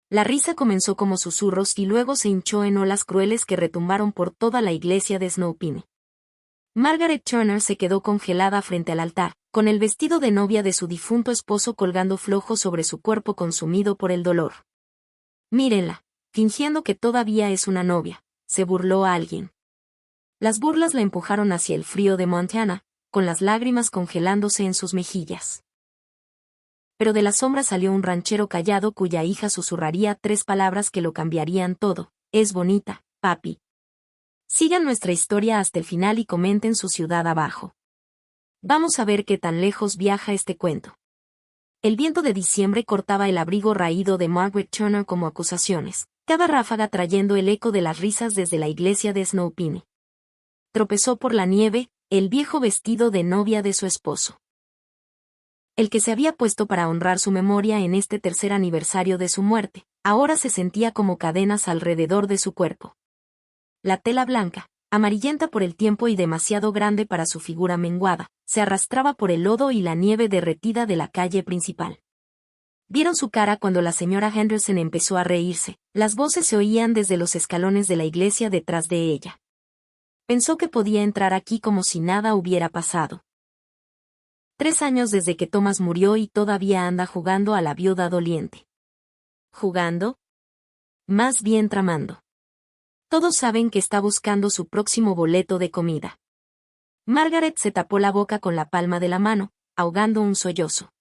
La risa comenzó como susurros y luego se hinchó en olas crueles que retumbaron por toda la iglesia de Snowpine. Margaret Turner se quedó congelada frente al altar, con el vestido de novia de su difunto esposo colgando flojo sobre su cuerpo consumido por el dolor. Mírenla, fingiendo que todavía es una novia, se burló a alguien. Las burlas la empujaron hacia el frío de Montana, con las lágrimas congelándose en sus mejillas. Pero de la sombra salió un ranchero callado cuya hija susurraría 3 palabras que lo cambiarían todo: es bonita, papi. Sigan nuestra historia hasta el final y comenten su ciudad abajo. Vamos a ver qué tan lejos viaja este cuento. El viento de diciembre cortaba el abrigo raído de Margaret Turner como acusaciones, cada ráfaga trayendo el eco de las risas desde la iglesia de Snowpine. Tropezó por la nieve, el viejo vestido de novia de su esposo. El que se había puesto para honrar su memoria en este tercer aniversario de su muerte, ahora se sentía como cadenas alrededor de su cuerpo. La tela blanca, amarillenta por el tiempo y demasiado grande para su figura menguada, se arrastraba por el lodo y la nieve derretida de la calle principal. Vieron su cara cuando la señora Henderson empezó a reírse, las voces se oían desde los escalones de la iglesia detrás de ella. Pensó que podía entrar aquí como si nada hubiera pasado. 3 años desde que Thomas murió y todavía anda jugando a la viuda doliente. ¿Jugando? Más bien tramando. Todos saben que está buscando su próximo boleto de comida. Margaret se tapó la boca con la palma de la mano, ahogando un sollozo.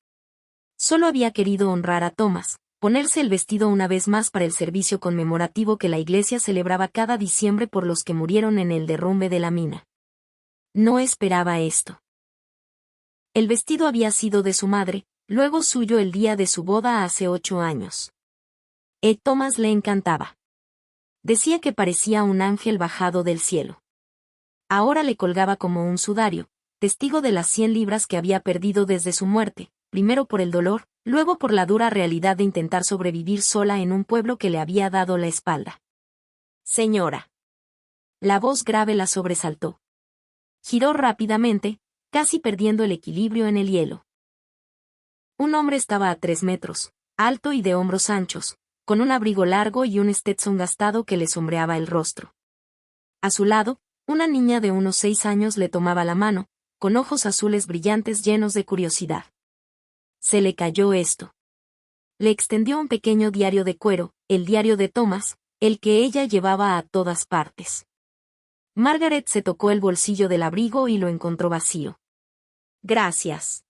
Solo había querido honrar a Thomas, ponerse el vestido una vez más para el servicio conmemorativo que la iglesia celebraba cada diciembre por los que murieron en el derrumbe de la mina. No esperaba esto. El vestido había sido de su madre, luego suyo el día de su boda hace 8 años. Thomas le encantaba. Decía que parecía un ángel bajado del cielo. Ahora le colgaba como un sudario, testigo de las 100 libras que había perdido desde su muerte, primero por el dolor, luego por la dura realidad de intentar sobrevivir sola en un pueblo que le había dado la espalda. Señora. La voz grave la sobresaltó. Giró rápidamente, casi perdiendo el equilibrio en el hielo. Un hombre estaba a 3 metros, alto y de hombros anchos, con un abrigo largo y un Stetson gastado que le sombreaba el rostro. A su lado, una niña de unos 6 años le tomaba la mano, con ojos azules brillantes llenos de curiosidad. Se le cayó esto. Le extendió un pequeño diario de cuero, el diario de Thomas, el que ella llevaba a todas partes. Margaret se tocó el bolsillo del abrigo y lo encontró vacío. Gracias.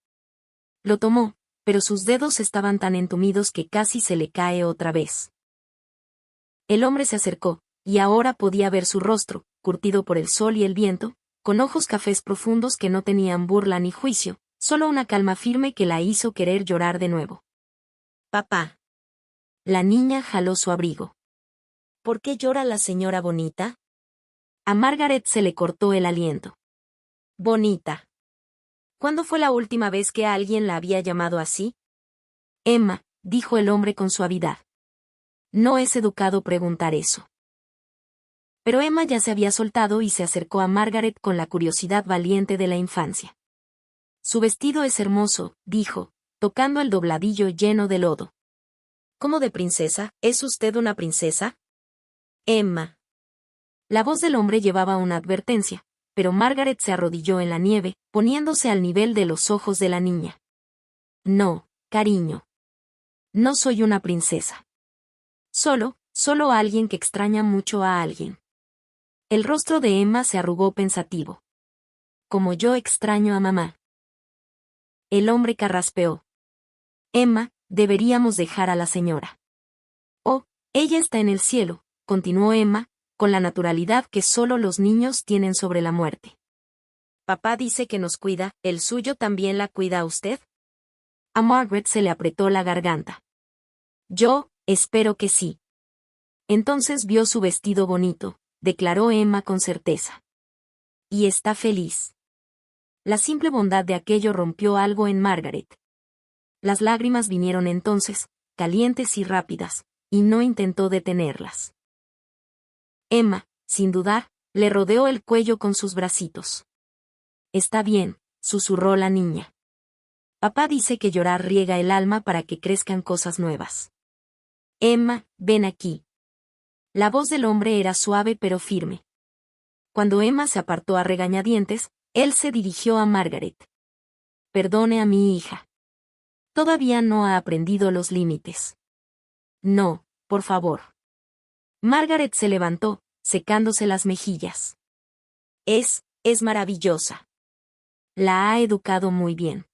Lo tomó, pero sus dedos estaban tan entumidos que casi se le cae otra vez. El hombre se acercó, y ahora podía ver su rostro, curtido por el sol y el viento, con ojos cafés profundos que no tenían burla ni juicio, solo una calma firme que la hizo querer llorar de nuevo. Papá. La niña jaló su abrigo. ¿Por qué llora la señora bonita? A Margaret se le cortó el aliento. Bonita. ¿Cuándo fue la última vez que alguien la había llamado así? Emma, dijo el hombre con suavidad. No es educado preguntar eso. Pero Emma ya se había soltado y se acercó a Margaret con la curiosidad valiente de la infancia. Su vestido es hermoso, dijo, tocando el dobladillo lleno de lodo. ¿Cómo de princesa? ¿Es usted una princesa? Emma. La voz del hombre llevaba una advertencia, pero Margaret se arrodilló en la nieve, poniéndose al nivel de los ojos de la niña. No, cariño. No soy una princesa. Solo alguien que extraña mucho a alguien. El rostro de Emma se arrugó pensativo. Como yo extraño a mamá. El hombre carraspeó. Emma, deberíamos dejar a la señora. Oh, ella está en el cielo, continuó Emma, con la naturalidad que solo los niños tienen sobre la muerte. Papá dice que nos cuida, ¿el suyo también la cuida a usted? A Margaret se le apretó la garganta. Yo, espero que sí. Entonces vio su vestido bonito, declaró Emma con certeza. Y está feliz. La simple bondad de aquello rompió algo en Margaret. Las lágrimas vinieron entonces, calientes y rápidas, y no intentó detenerlas. Emma, sin dudar, le rodeó el cuello con sus bracitos. Está bien, susurró la niña. Papá dice que llorar riega el alma para que crezcan cosas nuevas. Emma, ven aquí. La voz del hombre era suave pero firme. Cuando Emma se apartó a regañadientes, él se dirigió a Margaret. Perdone a mi hija. Todavía no ha aprendido los límites. No, por favor. Margaret se levantó, secándose las mejillas. Es maravillosa. La ha educado muy bien.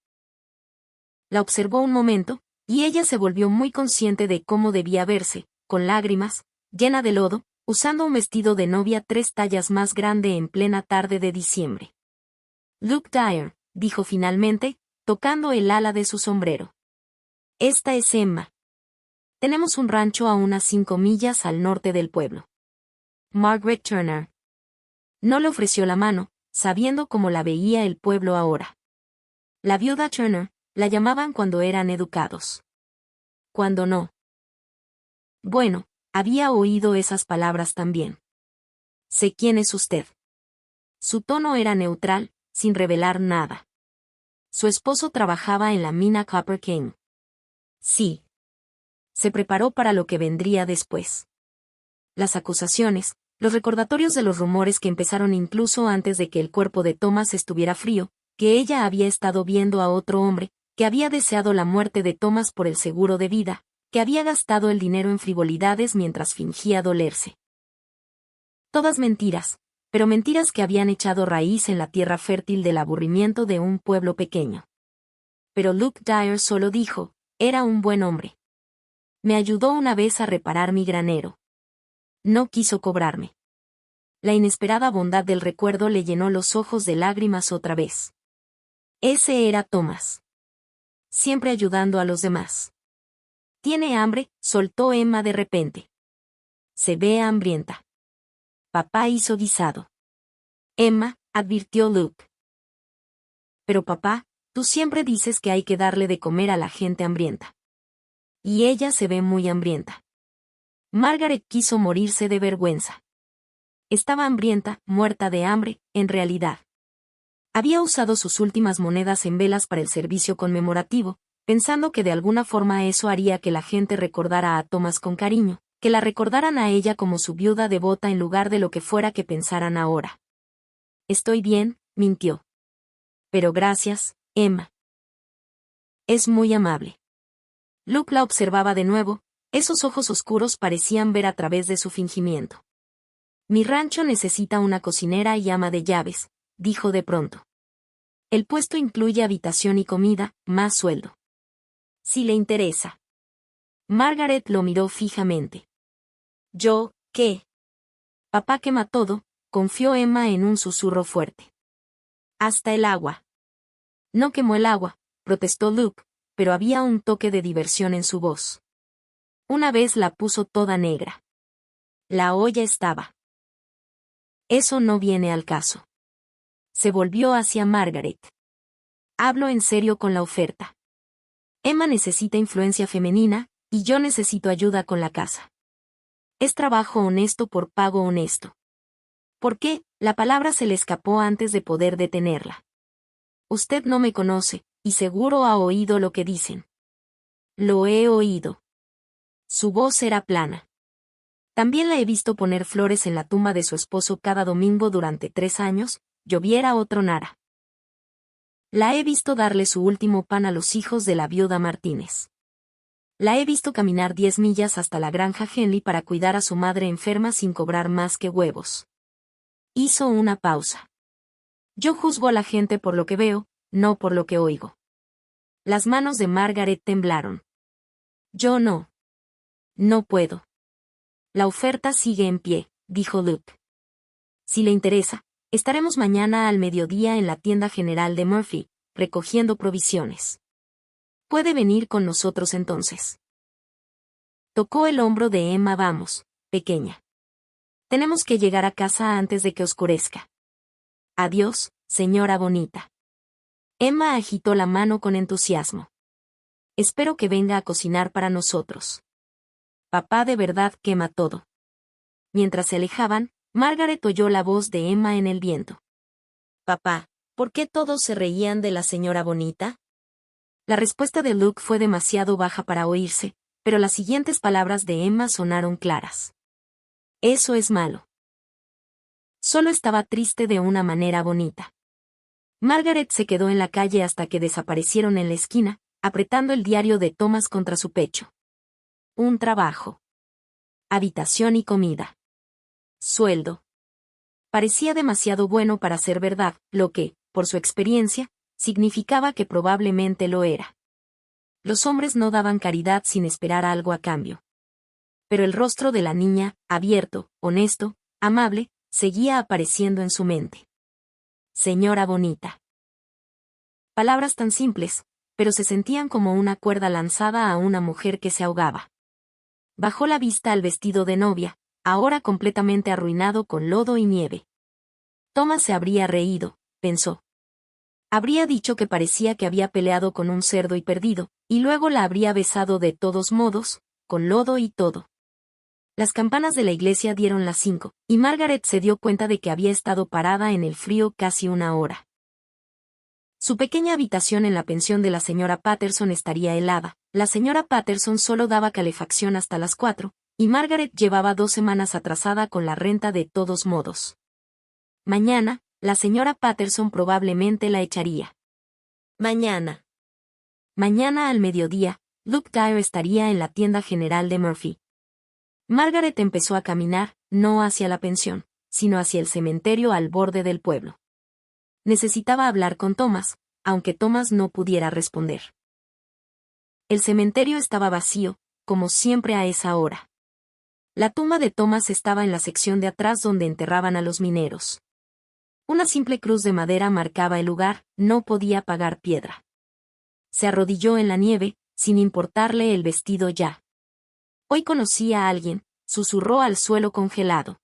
La observó un momento, y ella se volvió muy consciente de cómo debía verse, con lágrimas, llena de lodo, usando un vestido de novia 3 tallas más grande en plena tarde de diciembre. Luke Dyer, dijo finalmente, tocando el ala de su sombrero. Esta es Emma. Tenemos un rancho a unas 5 millas al norte del pueblo. Margaret Turner. No le ofreció la mano, sabiendo cómo la veía el pueblo ahora. La viuda Turner, la llamaban cuando eran educados. Cuando no. Bueno, había oído esas palabras también. Sé quién es usted. Su tono era neutral, sin revelar nada. Su esposo trabajaba en la mina Copper King. Sí. Se preparó para lo que vendría después. Las acusaciones, los recordatorios de los rumores que empezaron incluso antes de que el cuerpo de Thomas estuviera frío, que ella había estado viendo a otro hombre, que había deseado la muerte de Thomas por el seguro de vida, que había gastado el dinero en frivolidades mientras fingía dolerse. Todas mentiras, pero mentiras que habían echado raíz en la tierra fértil del aburrimiento de un pueblo pequeño. Pero Luke Dyer solo dijo, era un buen hombre. Me ayudó una vez a reparar mi granero. No quiso cobrarme. La inesperada bondad del recuerdo le llenó los ojos de lágrimas otra vez. Ese era Thomas. Siempre ayudando a los demás. ¿Tiene hambre?, soltó Emma de repente. Se ve hambrienta. Papá hizo guisado. Emma, advirtió Luke. Pero papá, tú siempre dices que hay que darle de comer a la gente hambrienta. Y ella se ve muy hambrienta. Margaret quiso morirse de vergüenza. Estaba hambrienta, muerta de hambre, en realidad. Había usado sus últimas monedas en velas para el servicio conmemorativo, pensando que de alguna forma eso haría que la gente recordara a Thomas con cariño, que la recordaran a ella como su viuda devota en lugar de lo que fuera que pensaran ahora. Estoy bien, mintió. Pero gracias, Emma. Es muy amable. Luke la observaba de nuevo, esos ojos oscuros parecían ver a través de su fingimiento. Mi rancho necesita una cocinera y ama de llaves, dijo de pronto. El puesto incluye habitación y comida, más sueldo. Si le interesa. Margaret lo miró fijamente. ¿Yo, qué? Papá quema todo, confió Emma en un susurro fuerte. Hasta el agua. No quemó el agua, protestó Luke, pero había un toque de diversión en su voz. Una vez la puso toda negra. La olla estaba. Eso no viene al caso. Se volvió hacia Margaret. Hablo en serio con la oferta. Emma necesita influencia femenina, y yo necesito ayuda con la casa. Es trabajo honesto por pago honesto. ¿Por qué? La palabra se le escapó antes de poder detenerla. Usted no me conoce, y seguro ha oído lo que dicen. Lo he oído. Su voz era plana. También la he visto poner flores en la tumba de su esposo cada domingo durante 3 años, lloviera o tronara. La he visto darle su último pan a los hijos de la viuda Martínez. La he visto caminar 10 millas hasta la granja Henley para cuidar a su madre enferma sin cobrar más que huevos. Hizo una pausa. Yo juzgo a la gente por lo que veo, no por lo que oigo. Las manos de Margaret temblaron. Yo no. No puedo. La oferta sigue en pie, dijo Luke. Si le interesa, estaremos mañana al mediodía en la tienda general de Murphy, recogiendo provisiones. Puede venir con nosotros entonces. Tocó el hombro de Emma. Vamos, pequeña. Tenemos que llegar a casa antes de que oscurezca. Adiós, señora bonita. Emma agitó la mano con entusiasmo. Espero que venga a cocinar para nosotros. Papá de verdad quema todo. Mientras se alejaban, Margaret oyó la voz de Emma en el viento. Papá, ¿por qué todos se reían de la señora bonita? La respuesta de Luke fue demasiado baja para oírse, pero las siguientes palabras de Emma sonaron claras. Eso es malo. Solo estaba triste de una manera bonita. Margaret se quedó en la calle hasta que desaparecieron en la esquina, apretando el diario de Thomas contra su pecho. Un trabajo. Habitación y comida. Sueldo. Parecía demasiado bueno para ser verdad, lo que, por su experiencia, significaba que probablemente lo era. Los hombres no daban caridad sin esperar algo a cambio. Pero el rostro de la niña, abierto, honesto, amable, seguía apareciendo en su mente. Señora bonita. Palabras tan simples, pero se sentían como una cuerda lanzada a una mujer que se ahogaba. Bajó la vista al vestido de novia, ahora completamente arruinado con lodo y nieve. Thomas se habría reído, pensó. Habría dicho que parecía que había peleado con un cerdo y perdido, y luego la habría besado de todos modos, con lodo y todo. Las campanas de la iglesia dieron las 5, y Margaret se dio cuenta de que había estado parada en el frío casi una hora. Su pequeña habitación en la pensión de la señora Patterson estaría helada. La señora Patterson solo daba calefacción hasta las 4, y Margaret llevaba 2 semanas atrasada con la renta de todos modos. Mañana, la señora Patterson probablemente la echaría. Mañana al mediodía, Luke Dyer estaría en la tienda general de Murphy. Margaret empezó a caminar, no hacia la pensión, sino hacia el cementerio al borde del pueblo. Necesitaba hablar con Thomas, aunque Thomas no pudiera responder. El cementerio estaba vacío, como siempre a esa hora. La tumba de Thomas estaba en la sección de atrás donde enterraban a los mineros. Una simple cruz de madera marcaba el lugar, no podía pagar piedra. Se arrodilló en la nieve, sin importarle el vestido ya. Hoy conocí a alguien, susurró al suelo congelado.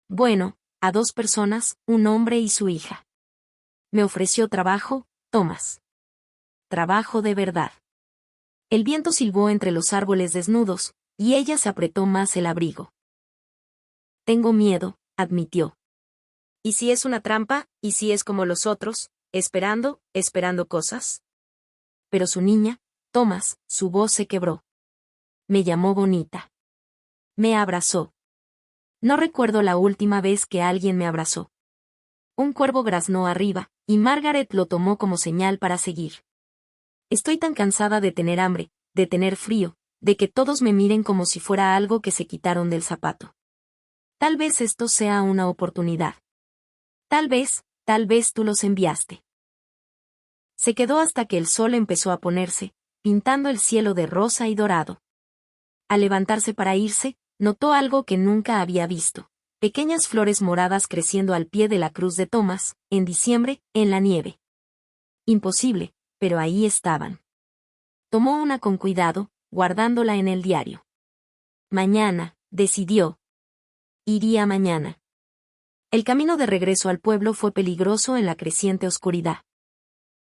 Bueno, a 2 personas, un hombre y su hija. Me ofreció trabajo, Thomas. Trabajo de verdad. El viento silbó entre los árboles desnudos, y ella se apretó más el abrigo. Tengo miedo, admitió. ¿Y si es una trampa? ¿Y si es como los otros, esperando cosas? Pero su niña, Thomas, su voz se quebró. Me llamó bonita. Me abrazó. No recuerdo la última vez que alguien me abrazó. Un cuervo graznó arriba, y Margaret lo tomó como señal para seguir. Estoy tan cansada de tener hambre, de tener frío, de que todos me miren como si fuera algo que se quitaron del zapato. Tal vez esto sea una oportunidad. Tal vez tú los enviaste. Se quedó hasta que el sol empezó a ponerse, pintando el cielo de rosa y dorado. Al levantarse para irse, notó algo que nunca había visto. Pequeñas flores moradas creciendo al pie de la cruz de Thomas, en diciembre, en la nieve. Imposible, pero ahí estaban. Tomó una con cuidado, guardándola en el diario. Mañana, decidió. Iría mañana. El camino de regreso al pueblo fue peligroso en la creciente oscuridad.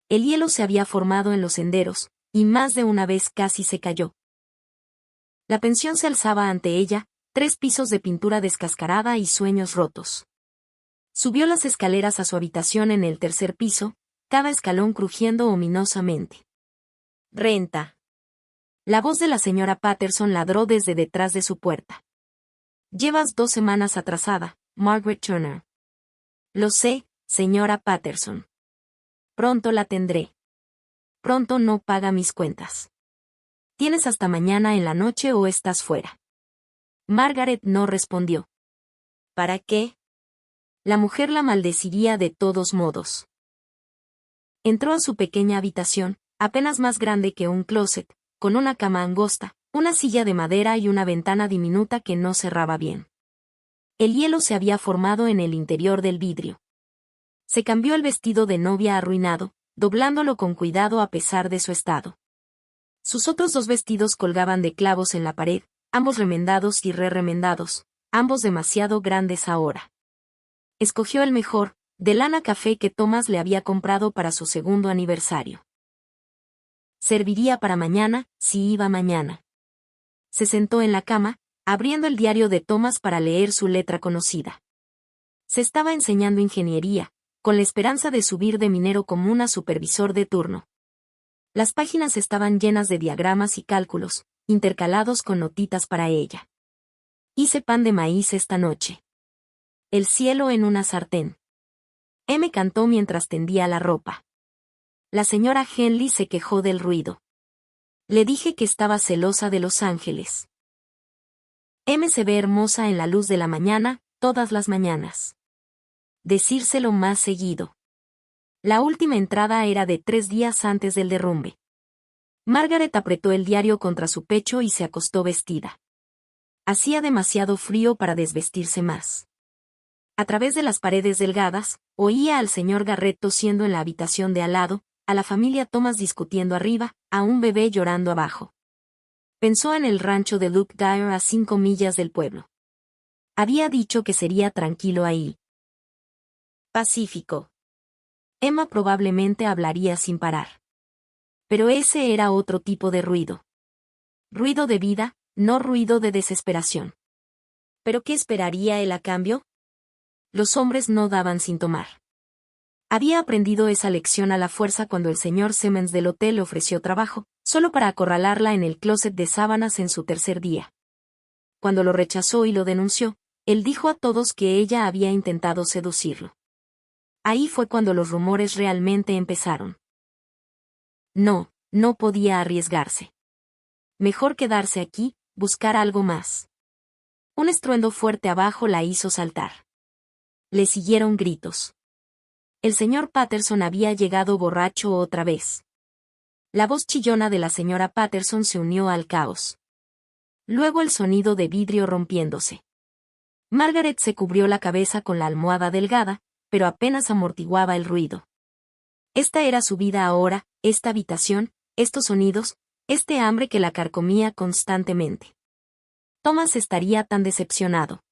El hielo se había formado en los senderos, y más de una vez casi se cayó. La pensión se alzaba ante ella, 3 pisos de pintura descascarada y sueños rotos. Subió las escaleras a su habitación en el 3er piso, cada escalón crujiendo ominosamente. Renta. La voz de la señora Patterson ladró desde detrás de su puerta. Llevas 2 semanas atrasada, Margaret Turner. Lo sé, señora Patterson. Pronto la tendré. Pronto no paga mis cuentas. ¿Tienes hasta mañana en la noche o estás fuera? Margaret no respondió. ¿Para qué? La mujer la maldeciría de todos modos. Entró a su pequeña habitación, apenas más grande que un closet, con una cama angosta, una silla de madera y una ventana diminuta que no cerraba bien. El hielo se había formado en el interior del vidrio. Se cambió el vestido de novia arruinado, doblándolo con cuidado a pesar de su estado. Sus otros 2 vestidos colgaban de clavos en la pared, ambos remendados y re-remendados, ambos demasiado grandes ahora. Escogió el mejor, de lana café que Thomas le había comprado para su 2º aniversario. Serviría para mañana, si iba mañana. Se sentó en la cama, abriendo el diario de Thomas para leer su letra conocida. Se estaba enseñando ingeniería, con la esperanza de subir de minero común a supervisor de turno. Las páginas estaban llenas de diagramas y cálculos, intercalados con notitas para ella. Hice pan de maíz esta noche. El cielo en una sartén. M cantó mientras tendía la ropa. La señora Henley se quejó del ruido. Le dije que estaba celosa de Los Ángeles. M se ve hermosa en la luz de la mañana, todas las mañanas. Decírselo más seguido. La última entrada era de 3 días antes del derrumbe. Margaret apretó el diario contra su pecho y se acostó vestida. Hacía demasiado frío para desvestirse más. A través de las paredes delgadas, oía al señor Garrett tosiendo en la habitación de al lado, a la familia Thomas discutiendo arriba, a un bebé llorando abajo. Pensó en el rancho de Luke Dyer a 5 millas del pueblo. Había dicho que sería tranquilo ahí. Pacífico. Emma probablemente hablaría sin parar. Pero ese era otro tipo de ruido. Ruido de vida, no ruido de desesperación. ¿Pero qué esperaría él a cambio? Los hombres no daban sin tomar. Había aprendido esa lección a la fuerza cuando el señor Simmons del hotel le ofreció trabajo, solo para acorralarla en el closet de sábanas en su tercer día. Cuando lo rechazó y lo denunció, él dijo a todos que ella había intentado seducirlo. Ahí fue cuando los rumores realmente empezaron. No podía arriesgarse. Mejor quedarse aquí, buscar algo más. Un estruendo fuerte abajo la hizo saltar. Le siguieron gritos. El señor Patterson había llegado borracho otra vez. La voz chillona de la señora Patterson se unió al caos. Luego el sonido de vidrio rompiéndose. Margaret se cubrió la cabeza con la almohada delgada, pero apenas amortiguaba el ruido. Esta era su vida ahora, esta habitación, estos sonidos, este hambre que la carcomía constantemente. Thomas estaría tan decepcionado.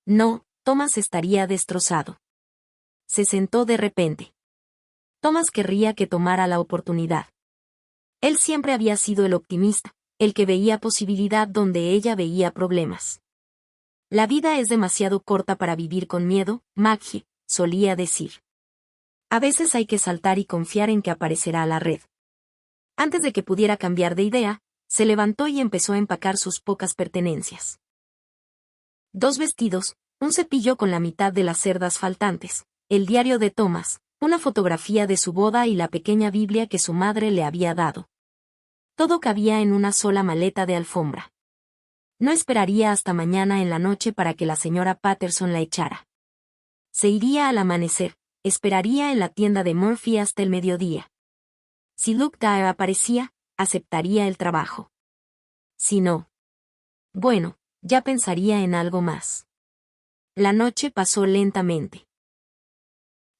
No, Thomas estaría destrozado. Se sentó de repente. Thomas querría que tomara la oportunidad. Él siempre había sido el optimista, el que veía posibilidad donde ella veía problemas. La vida es demasiado corta para vivir con miedo, Maggie, solía decir. A veces hay que saltar y confiar en que aparecerá la red. Antes de que pudiera cambiar de idea, se levantó y empezó a empacar sus pocas pertenencias. 2 vestidos, un cepillo con la mitad de las cerdas faltantes, el diario de Thomas, una fotografía de su boda y la pequeña Biblia que su madre le había dado. Todo cabía en una sola maleta de alfombra. No esperaría hasta mañana en la noche para que la señora Patterson la echara. Se iría al amanecer, esperaría en la tienda de Murphy hasta el mediodía. Si Luke Dyer aparecía, aceptaría el trabajo. Si no, bueno, ya pensaría en algo más. La noche pasó lentamente.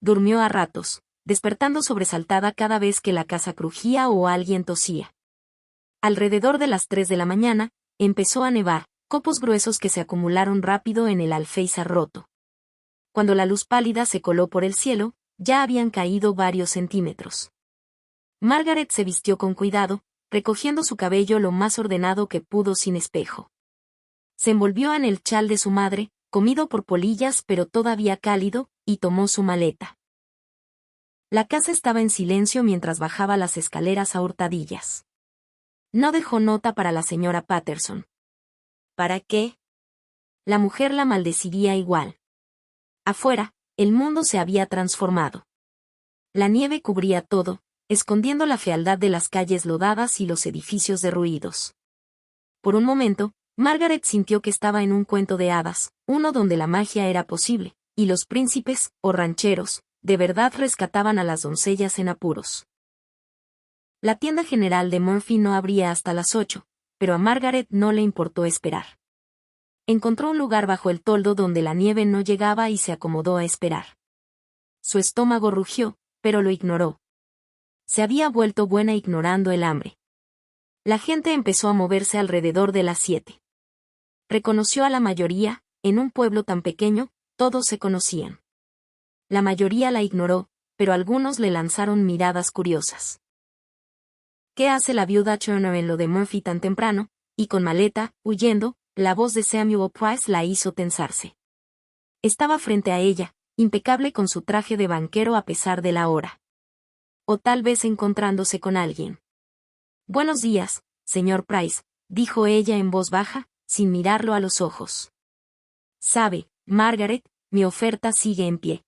Durmió a ratos, despertando sobresaltada cada vez que la casa crujía o alguien tosía. Alrededor de las 3 de la mañana, empezó a nevar, copos gruesos que se acumularon rápido en el alféizar roto. Cuando la luz pálida se coló por el cielo, ya habían caído varios centímetros. Margaret se vistió con cuidado, recogiendo su cabello lo más ordenado que pudo sin espejo. Se envolvió en el chal de su madre, comido por polillas pero todavía cálido, y tomó su maleta. La casa estaba en silencio mientras bajaba las escaleras a hurtadillas. No dejó nota para la señora Patterson. ¿Para qué? La mujer la maldeciría igual. Afuera, el mundo se había transformado. La nieve cubría todo, escondiendo la fealdad de las calles lodadas y los edificios derruidos. Por un momento, Margaret sintió que estaba en un cuento de hadas, uno donde la magia era posible, y los príncipes, o rancheros, de verdad rescataban a las doncellas en apuros. La tienda general de Murphy no abría hasta las 8, pero a Margaret no le importó esperar. Encontró un lugar bajo el toldo donde la nieve no llegaba y se acomodó a esperar. Su estómago rugió, pero lo ignoró. Se había vuelto buena ignorando el hambre. La gente empezó a moverse alrededor de las 7. Reconoció a la mayoría, en un pueblo tan pequeño, todos se conocían. La mayoría la ignoró, pero algunos le lanzaron miradas curiosas. ¿Qué hace la viuda Turner en lo de Murphy tan temprano? Y con maleta, huyendo, la voz de Samuel Price la hizo tensarse. Estaba frente a ella, impecable con su traje de banquero a pesar de la hora. O tal vez encontrándose con alguien. Buenos días, señor Price, dijo ella en voz baja, sin mirarlo a los ojos. Sabe, Margaret, mi oferta sigue en pie.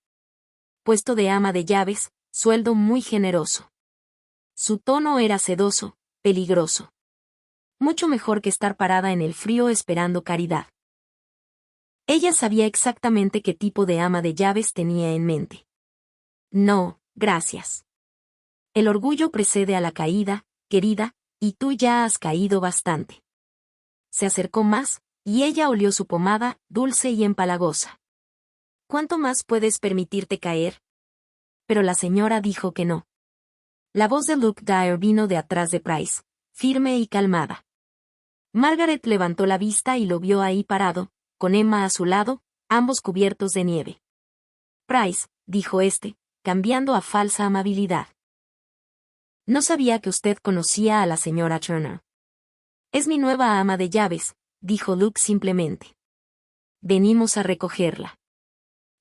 Puesto de ama de llaves, sueldo muy generoso. Su tono era sedoso, peligroso. Mucho mejor que estar parada en el frío esperando caridad. Ella sabía exactamente qué tipo de ama de llaves tenía en mente. No, gracias. El orgullo precede a la caída, querida, y tú ya has caído bastante. Se acercó más, y ella olió su pomada, dulce y empalagosa. ¿Cuánto más puedes permitirte caer? Pero la señora dijo que no. La voz de Luke Dyer vino de atrás de Price, firme y calmada. Margaret levantó la vista y lo vio ahí parado, con Emma a su lado, ambos cubiertos de nieve. Price, dijo este, cambiando a falsa amabilidad. No sabía que usted conocía a la señora Turner. Es mi nueva ama de llaves, dijo Luke simplemente. Venimos a recogerla.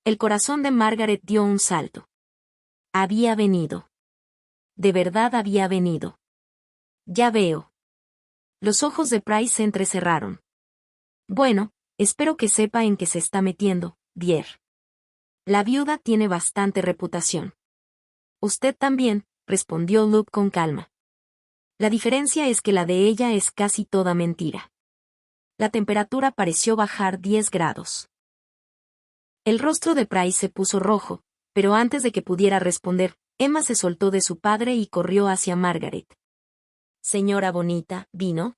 El corazón de Margaret dio un salto. Había venido. De verdad había venido. Ya veo. Los ojos de Price se entrecerraron. Bueno, espero que sepa en qué se está metiendo, Dier. La viuda tiene bastante reputación. Usted también, respondió Luke con calma. La diferencia es que la de ella es casi toda mentira. La temperatura pareció bajar 10 grados. El rostro de Price se puso rojo, pero antes de que pudiera responder, Emma se soltó de su padre y corrió hacia Margaret. Señora bonita, ¿vino?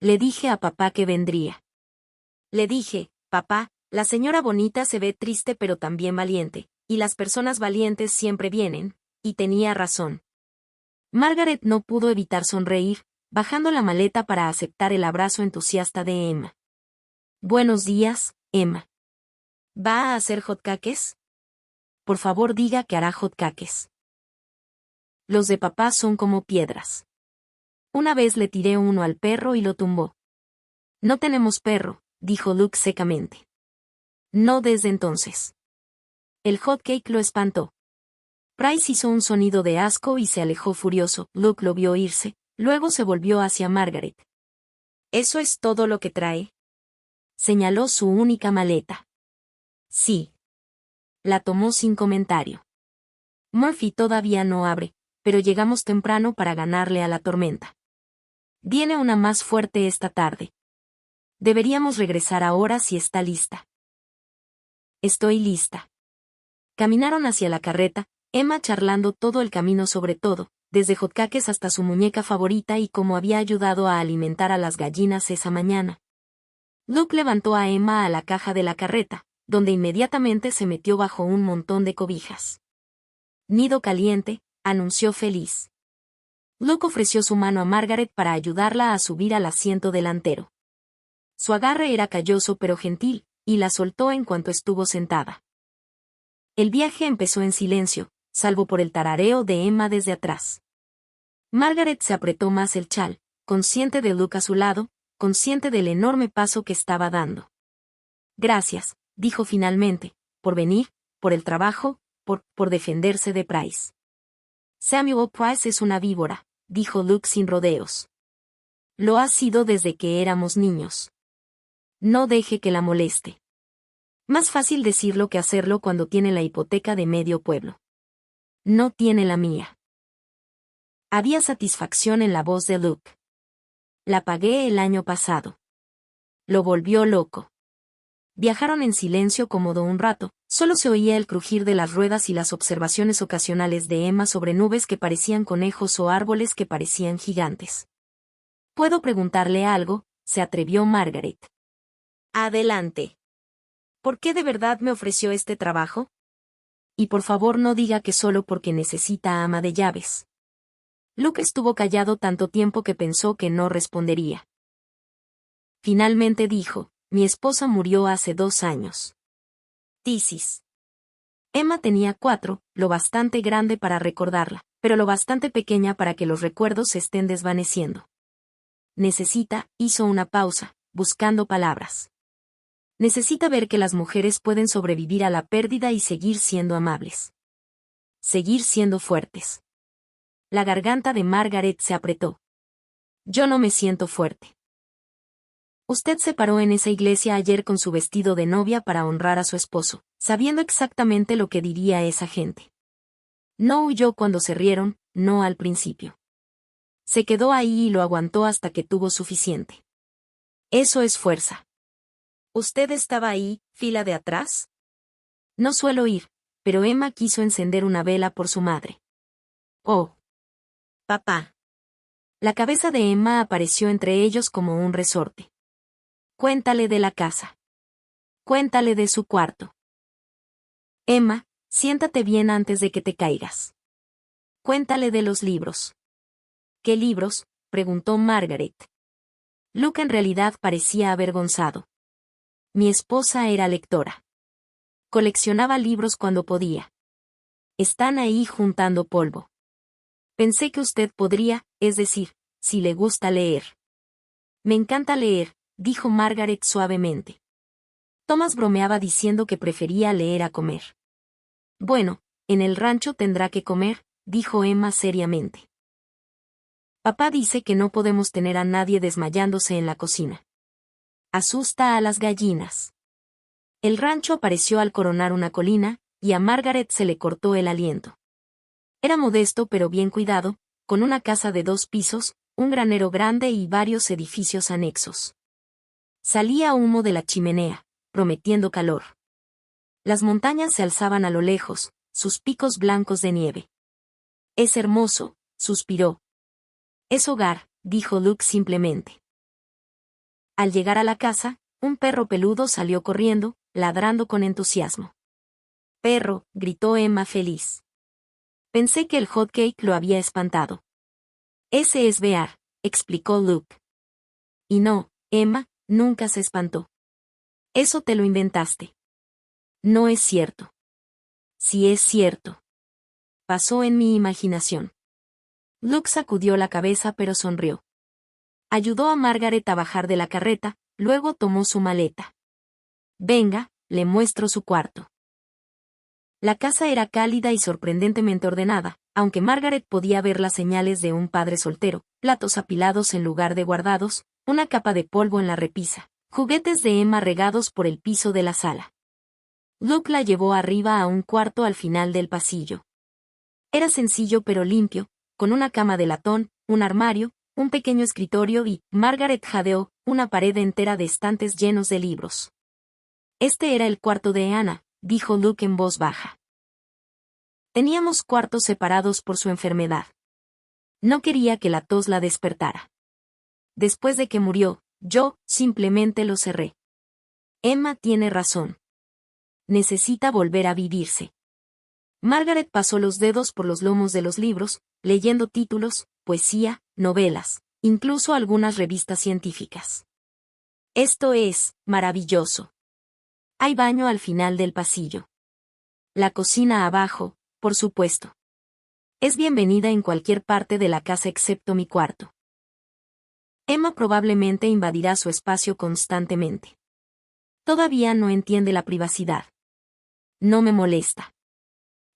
Le dije a papá que vendría. Le dije, papá, la señora bonita se ve triste pero también valiente, y las personas valientes siempre vienen, y tenía razón. Margaret no pudo evitar sonreír, bajando la maleta para aceptar el abrazo entusiasta de Emma. Buenos días, Emma. ¿Va a hacer hotcakes? Por favor diga que hará hotcakes. Los de papá son como piedras. Una vez le tiré uno al perro y lo tumbó. No tenemos perro, dijo Luke secamente. No desde entonces. El hotcake lo espantó. Price hizo un sonido de asco y se alejó furioso. Luke lo vio irse, luego se volvió hacia Margaret. ¿Eso es todo lo que trae? Señaló su única maleta. Sí. La tomó sin comentario. Murphy todavía no abre, pero llegamos temprano para ganarle a la tormenta. Viene una más fuerte esta tarde. Deberíamos regresar ahora si está lista. Estoy lista. Caminaron hacia la carreta, Emma charlando todo el camino sobre todo, desde hotcakes hasta su muñeca favorita y cómo había ayudado a alimentar a las gallinas esa mañana. Luke levantó a Emma a la caja de la carreta, donde inmediatamente se metió bajo un montón de cobijas. Nido caliente, anunció feliz. Luke ofreció su mano a Margaret para ayudarla a subir al asiento delantero. Su agarre era calloso pero gentil, y la soltó en cuanto estuvo sentada. El viaje empezó en silencio, salvo por el tarareo de Emma desde atrás. Margaret se apretó más el chal, consciente de Luke a su lado, consciente del enorme paso que estaba dando. Gracias, dijo finalmente, por venir, por el trabajo, por defenderse de Price. Samuel Price es una víbora, dijo Luke sin rodeos. Lo ha sido desde que éramos niños. No deje que la moleste. Más fácil decirlo que hacerlo cuando tiene la hipoteca de medio pueblo. No tiene la mía. Había satisfacción en la voz de Luke. La pagué el año pasado. Lo volvió loco. Viajaron en silencio cómodo un rato, solo se oía el crujir de las ruedas y las observaciones ocasionales de Emma sobre nubes que parecían conejos o árboles que parecían gigantes. ¿Puedo preguntarle algo?, se atrevió Margaret. Adelante. ¿Por qué de verdad me ofreció este trabajo? Y por favor no diga que solo porque necesita ama de llaves. Luke estuvo callado tanto tiempo que pensó que no respondería. Finalmente dijo, mi esposa murió hace 2 años. Tisis. Emma tenía 4, lo bastante grande para recordarla, pero lo bastante pequeña para que los recuerdos se estén desvaneciendo. Hizo una pausa, buscando palabras. Necesita ver que las mujeres pueden sobrevivir a la pérdida y seguir siendo amables. Seguir siendo fuertes. La garganta de Margaret se apretó. Yo no me siento fuerte. Usted se paró en esa iglesia ayer con su vestido de novia para honrar a su esposo, sabiendo exactamente lo que diría esa gente. No huyó cuando se rieron, no al principio. Se quedó ahí y lo aguantó hasta que tuvo suficiente. Eso es fuerza. ¿Usted estaba ahí, fila de atrás? No suelo ir, pero Emma quiso encender una vela por su madre. Oh. Papá. La cabeza de Emma apareció entre ellos como un resorte. Cuéntale de la casa. Cuéntale de su cuarto. Emma, siéntate bien antes de que te caigas. Cuéntale de los libros. ¿Qué libros?, preguntó Margaret. Luke en realidad parecía avergonzado. Mi esposa era lectora. Coleccionaba libros cuando podía. Están ahí juntando polvo. Pensé que usted podría, es decir, si le gusta leer. Me encanta leer, dijo Margaret suavemente. Thomas bromeaba diciendo que prefería leer a comer. Bueno, en el rancho tendrá que comer, dijo Emma seriamente. Papá dice que no podemos tener a nadie desmayándose en la cocina. Asusta a las gallinas. El rancho apareció al coronar una colina, y a Margaret se le cortó el aliento. Era modesto pero bien cuidado, con una casa de 2 pisos, un granero grande y varios edificios anexos. Salía humo de la chimenea, prometiendo calor. Las montañas se alzaban a lo lejos, sus picos blancos de nieve. Es hermoso, suspiró. Es hogar, dijo Luke simplemente. Al llegar a la casa, un perro peludo salió corriendo, ladrando con entusiasmo. Perro, gritó Emma feliz. Pensé que el hot cake lo había espantado. Ese es Bear, explicó Luke. Y no, Emma, nunca se espantó. Eso te lo inventaste. No es cierto. Sí es cierto. Pasó en mi imaginación. Luke sacudió la cabeza pero sonrió. Ayudó a Margaret a bajar de la carreta, luego tomó su maleta. Venga, le muestro su cuarto. La casa era cálida y sorprendentemente ordenada, aunque Margaret podía ver las señales de un padre soltero, platos apilados en lugar de guardados, una capa de polvo en la repisa, juguetes de Emma regados por el piso de la sala. Luke la llevó arriba a un cuarto al final del pasillo. Era sencillo pero limpio, con una cama de latón, un armario, un pequeño escritorio y, Margaret jadeó, una pared entera de estantes llenos de libros. Este era el cuarto de Anna, dijo Luke en voz baja. Teníamos cuartos separados por su enfermedad. No quería que la tos la despertara. Después de que murió, yo, simplemente lo cerré. Emma tiene razón. Necesita volver a vivirse. Margaret pasó los dedos por los lomos de los libros, leyendo títulos, poesía, novelas, incluso algunas revistas científicas. Esto es maravilloso. Hay baño al final del pasillo. La cocina abajo, por supuesto. Es bienvenida en cualquier parte de la casa excepto mi cuarto. Emma probablemente invadirá su espacio constantemente. Todavía no entiende la privacidad. No me molesta.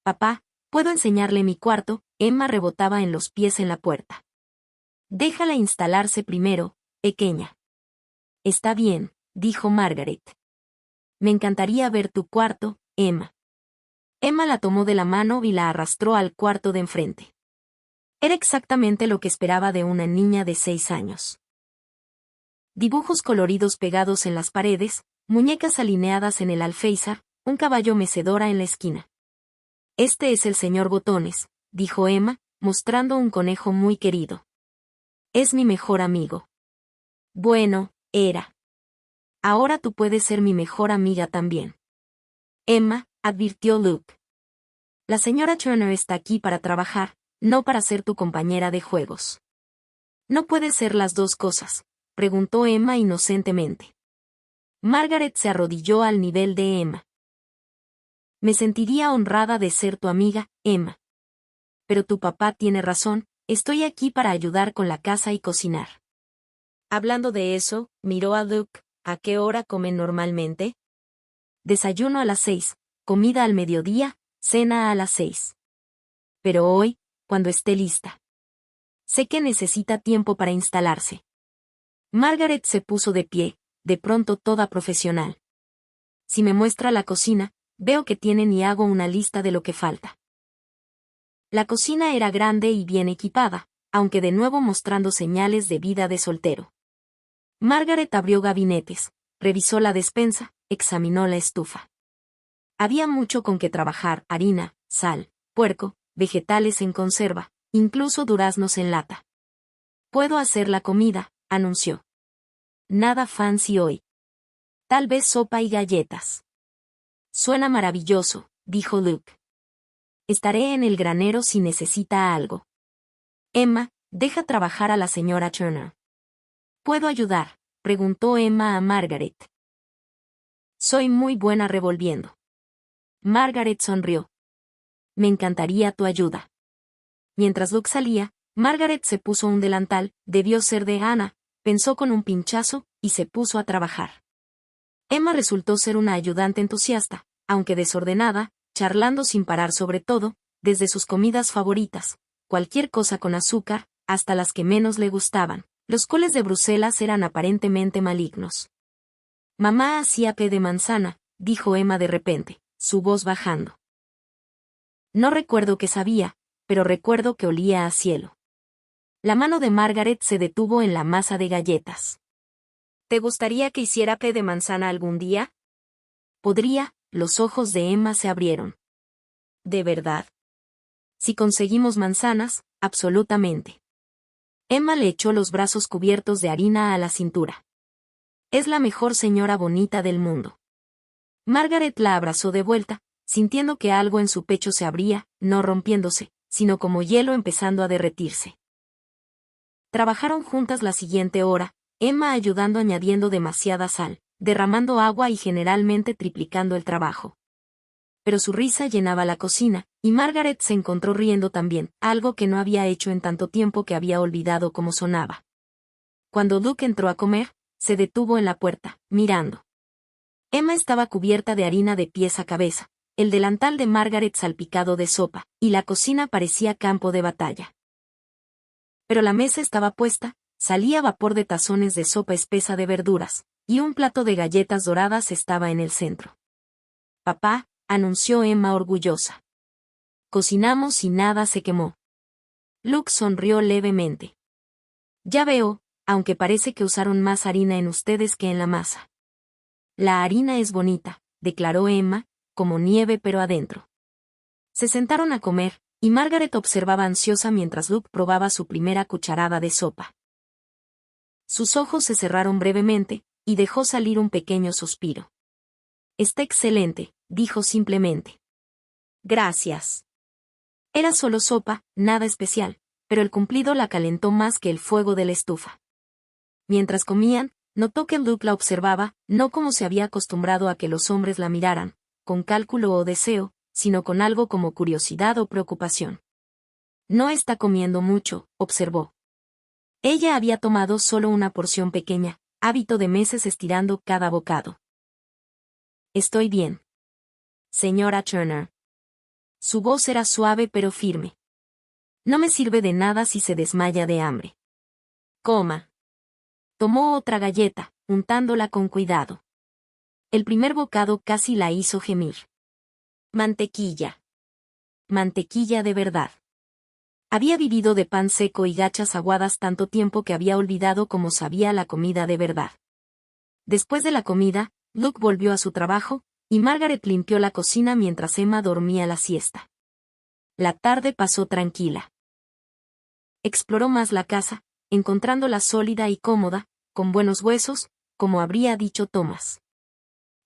Papá, ¿puedo enseñarle mi cuarto? Emma rebotaba en los pies en la puerta. Déjala instalarse primero, pequeña. Está bien, dijo Margaret. Me encantaría ver tu cuarto, Emma. Emma la tomó de la mano y la arrastró al cuarto de enfrente. Era exactamente lo que esperaba de una niña de 6 años. Dibujos coloridos pegados en las paredes, muñecas alineadas en el alféizar, un caballo mecedora en la esquina. Este es el señor Botones, dijo Emma, mostrando un conejo muy querido. Es mi mejor amigo. Bueno, era. Ahora tú puedes ser mi mejor amiga también. Emma, advirtió Luke. La señora Turner está aquí para trabajar, no para ser tu compañera de juegos. ¿No puede ser las dos cosas?, preguntó Emma inocentemente. Margaret se arrodilló al nivel de Emma. Me sentiría honrada de ser tu amiga, Emma. Pero tu papá tiene razón, estoy aquí para ayudar con la casa y cocinar. Hablando de eso, miró a Luke. ¿A qué hora comen normalmente? Desayuno a las 6, comida al mediodía, cena a las 6. Pero hoy, cuando esté lista. Sé que necesita tiempo para instalarse. Margaret se puso de pie, de pronto toda profesional. Si me muestra la cocina, veo que tienen y hago una lista de lo que falta. La cocina era grande y bien equipada, aunque de nuevo mostrando señales de vida de soltero. Margaret abrió gabinetes, revisó la despensa, examinó la estufa. Había mucho con que trabajar: harina, sal, puerco, vegetales en conserva, incluso duraznos en lata. Puedo hacer la comida, anunció. Nada fancy hoy. Tal vez sopa y galletas. Suena maravilloso, dijo Luke. Estaré en el granero si necesita algo. Emma, deja trabajar a la señora Turner. ¿Puedo ayudar?, preguntó Emma a Margaret. Soy muy buena revolviendo. Margaret sonrió. Me encantaría tu ayuda. Mientras Luke salía, Margaret se puso un delantal, debió ser de Ana, pensó con un pinchazo, y se puso a trabajar. Emma resultó ser una ayudante entusiasta, aunque desordenada, charlando sin parar sobre todo, desde sus comidas favoritas, cualquier cosa con azúcar, hasta las que menos le gustaban. Los coles de Bruselas eran aparentemente malignos. Mamá hacía té de manzana, dijo Emma de repente, su voz bajando. No recuerdo qué sabía, pero recuerdo que olía a cielo. La mano de Margaret se detuvo en la masa de galletas. ¿Te gustaría que hiciera té de manzana algún día? Podría. Los ojos de Emma se abrieron. ¿De verdad? Si conseguimos manzanas, absolutamente. Emma le echó los brazos cubiertos de harina a la cintura. Es la mejor señora bonita del mundo. Margaret la abrazó de vuelta, sintiendo que algo en su pecho se abría, no rompiéndose, sino como hielo empezando a derretirse. Trabajaron juntas la siguiente hora, Emma ayudando añadiendo demasiada sal, derramando agua y generalmente triplicando el trabajo. Pero su risa llenaba la cocina, y Margaret se encontró riendo también, algo que no había hecho en tanto tiempo que había olvidado cómo sonaba. Cuando Luke entró a comer, se detuvo en la puerta, mirando. Emma estaba cubierta de harina de pies a cabeza, el delantal de Margaret salpicado de sopa, y la cocina parecía campo de batalla. Pero la mesa estaba puesta, salía vapor de tazones de sopa espesa de verduras, y un plato de galletas doradas estaba en el centro. Papá, anunció Emma orgullosa. Cocinamos y nada se quemó. Luke sonrió levemente. Ya veo, aunque parece que usaron más harina en ustedes que en la masa. La harina es bonita, declaró Emma, como nieve pero adentro. Se sentaron a comer, y Margaret observaba ansiosa mientras Luke probaba su primera cucharada de sopa. Sus ojos se cerraron brevemente, y dejó salir un pequeño suspiro. Está excelente, dijo simplemente. Gracias. Era solo sopa, nada especial, pero el cumplido la calentó más que el fuego de la estufa. Mientras comían, notó que Luke la observaba, no como se había acostumbrado a que los hombres la miraran, con cálculo o deseo, sino con algo como curiosidad o preocupación. No está comiendo mucho, observó. Ella había tomado solo una porción pequeña, hábito de meses estirando cada bocado. Estoy bien. Señora Turner. Su voz era suave pero firme. No me sirve de nada si se desmaya de hambre. Coma. Tomó otra galleta, untándola con cuidado. El primer bocado casi la hizo gemir. Mantequilla. Mantequilla de verdad. Había vivido de pan seco y gachas aguadas tanto tiempo que había olvidado cómo sabía la comida de verdad. Después de la comida, Luke volvió a su trabajo, y Margaret limpió la cocina mientras Emma dormía la siesta. La tarde pasó tranquila. Exploró más la casa, encontrándola sólida y cómoda, con buenos huesos, como habría dicho Thomas.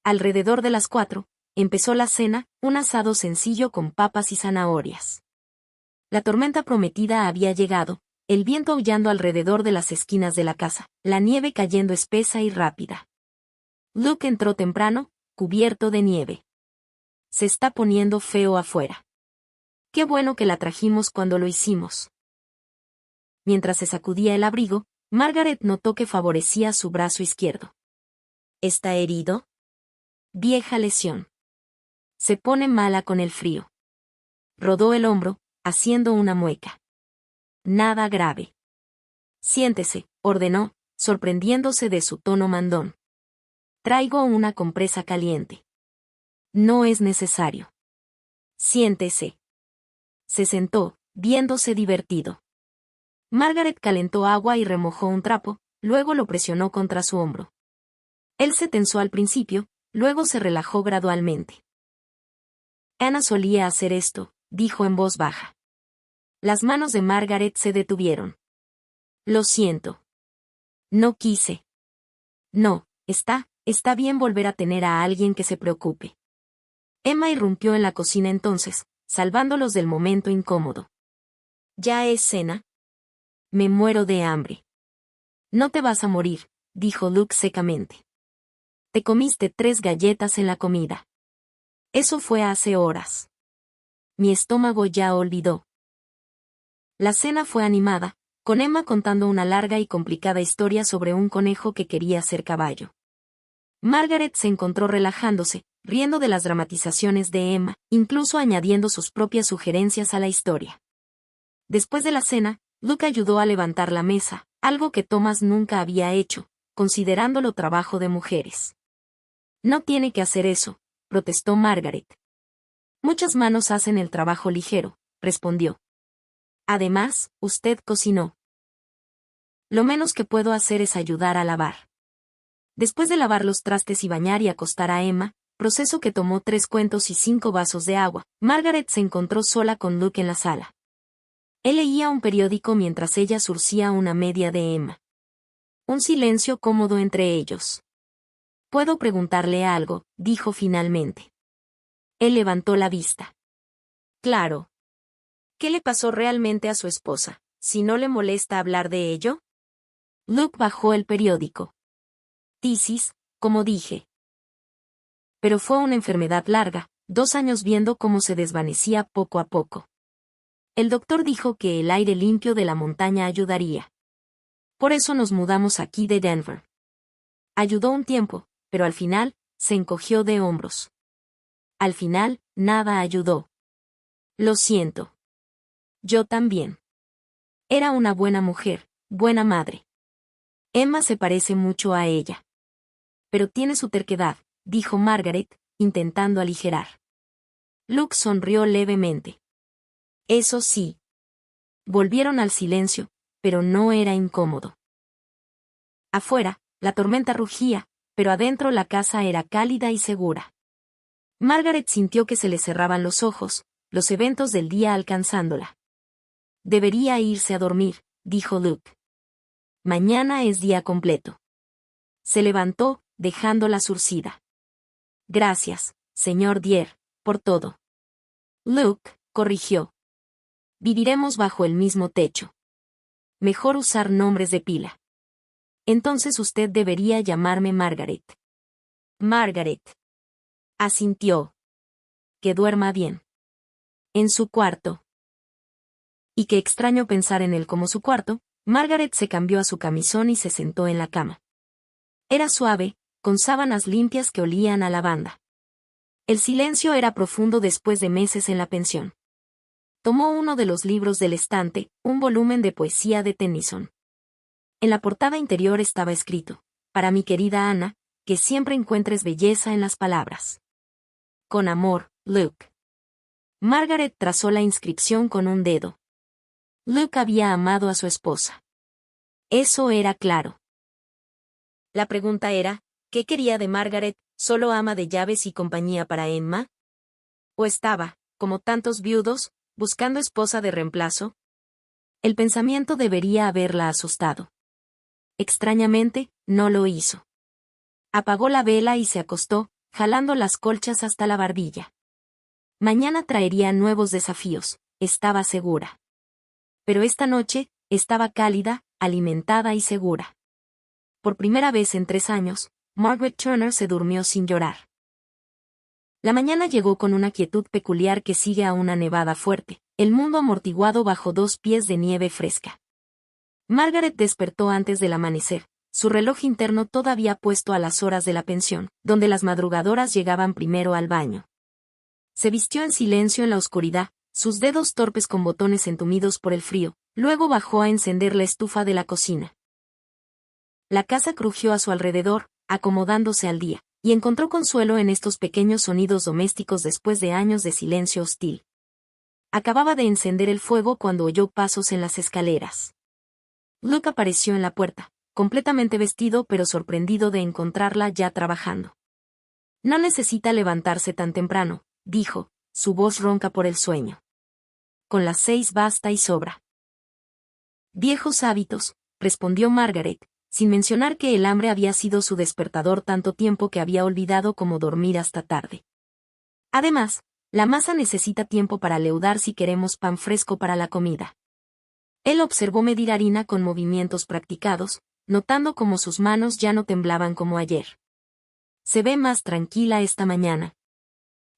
Alrededor de las 4, empezó la cena, un asado sencillo con papas y zanahorias. La tormenta prometida había llegado, el viento aullando alrededor de las esquinas de la casa, la nieve cayendo espesa y rápida. Luke entró temprano, cubierto de nieve. Se está poniendo feo afuera. Qué bueno que la trajimos cuando lo hicimos. Mientras se sacudía el abrigo, Margaret notó que favorecía su brazo izquierdo. ¿Está herido? Vieja lesión. Se pone mala con el frío. Rodó el hombro, haciendo una mueca. Nada grave. Siéntese, ordenó, sorprendiéndose de su tono mandón. Traigo una compresa caliente. No es necesario. Siéntese. Se sentó, viéndose divertido. Margaret calentó agua y remojó un trapo, luego lo presionó contra su hombro. Él se tensó al principio, luego se relajó gradualmente. Anna solía hacer esto, dijo en voz baja. Las manos de Margaret se detuvieron. Lo siento. No quise. No, está bien volver a tener a alguien que se preocupe. Emma irrumpió en la cocina entonces, salvándolos del momento incómodo. ¿Ya es cena? Me muero de hambre. No te vas a morir, dijo Luke secamente. Te comiste 3 galletas en la comida. Eso fue hace horas. Mi estómago ya olvidó. La cena fue animada, con Emma contando una larga y complicada historia sobre un conejo que quería ser caballo. Margaret se encontró relajándose, riendo de las dramatizaciones de Emma, incluso añadiendo sus propias sugerencias a la historia. Después de la cena, Luke ayudó a levantar la mesa, algo que Thomas nunca había hecho, considerándolo trabajo de mujeres. No tiene que hacer eso, protestó Margaret. Muchas manos hacen el trabajo ligero, respondió. Además, usted cocinó. Lo menos que puedo hacer es ayudar a lavar. Después de lavar los trastes y bañar y acostar a Emma, proceso que tomó 3 cuentos y 5 vasos de agua, Margaret se encontró sola con Luke en la sala. Él leía un periódico mientras ella surcía una media de Emma. Un silencio cómodo entre ellos. «¿Puedo preguntarle algo?», dijo finalmente. Él levantó la vista. «Claro. ¿Qué le pasó realmente a su esposa, si no le molesta hablar de ello?» Luke bajó el periódico. «Tisis, como dije. Pero fue una enfermedad larga, 2 años viendo cómo se desvanecía poco a poco. El doctor dijo que el aire limpio de la montaña ayudaría. Por eso nos mudamos aquí de Denver. Ayudó un tiempo, pero al final, se encogió de hombros. Al final, nada ayudó. Lo siento. Yo también. Era una buena mujer, buena madre. Emma se parece mucho a ella. Pero tiene su terquedad, dijo Margaret, intentando aligerar. Luke sonrió levemente. Eso sí. Volvieron al silencio, pero no era incómodo. Afuera, la tormenta rugía, pero adentro la casa era cálida y segura. Margaret sintió que se le cerraban los ojos, los eventos del día alcanzándola. Debería irse a dormir, dijo Luke. Mañana es día completo. Se levantó, dejándola surcida. Gracias, señor Dier, por todo. Luke, corrigió. Viviremos bajo el mismo techo. Mejor usar nombres de pila. Entonces usted debería llamarme Margaret. Margaret. Asintió. Que duerma bien. En su cuarto. Y qué extraño pensar en él como su cuarto, Margaret se cambió a su camisón y se sentó en la cama. Era suave, con sábanas limpias que olían a lavanda. El silencio era profundo después de meses en la pensión. Tomó uno de los libros del estante, un volumen de poesía de Tennyson. En la portada interior estaba escrito: «Para mi querida Ana, que siempre encuentres belleza en las palabras. Con amor, Luke». Margaret trazó la inscripción con un dedo. Luke había amado a su esposa. Eso era claro. La pregunta era, ¿qué quería de Margaret, solo ama de llaves y compañía para Emma? ¿O estaba, como tantos viudos, buscando esposa de reemplazo? El pensamiento debería haberla asustado. Extrañamente, no lo hizo. Apagó la vela y se acostó, jalando las colchas hasta la barbilla. Mañana traería nuevos desafíos, estaba segura. Pero esta noche, estaba cálida, alimentada y segura. Por primera vez en 3 años, Margaret Turner se durmió sin llorar. La mañana llegó con una quietud peculiar que sigue a una nevada fuerte, el mundo amortiguado bajo 2 pies de nieve fresca. Margaret despertó antes del amanecer, su reloj interno todavía puesto a las horas de la pensión, donde las madrugadoras llegaban primero al baño. Se vistió en silencio en la oscuridad, sus dedos torpes con botones entumidos por el frío, Luego bajó a encender la estufa de la cocina. La casa crujió a su alrededor, acomodándose al día, y encontró consuelo en estos pequeños sonidos domésticos después de años de silencio hostil. Acababa de encender el fuego cuando oyó pasos en las escaleras. Luke apareció en la puerta, completamente vestido pero sorprendido de encontrarla ya trabajando. No necesita levantarse tan temprano, dijo, su voz ronca por el sueño. Con las 6 basta y sobra. Viejos hábitos, respondió Margaret, sin mencionar que el hambre había sido su despertador tanto tiempo que había olvidado cómo dormir hasta tarde. Además, la masa necesita tiempo para leudar si queremos pan fresco para la comida. Él observó medir harina con movimientos practicados, notando cómo sus manos ya no temblaban como ayer. Se ve más tranquila esta mañana.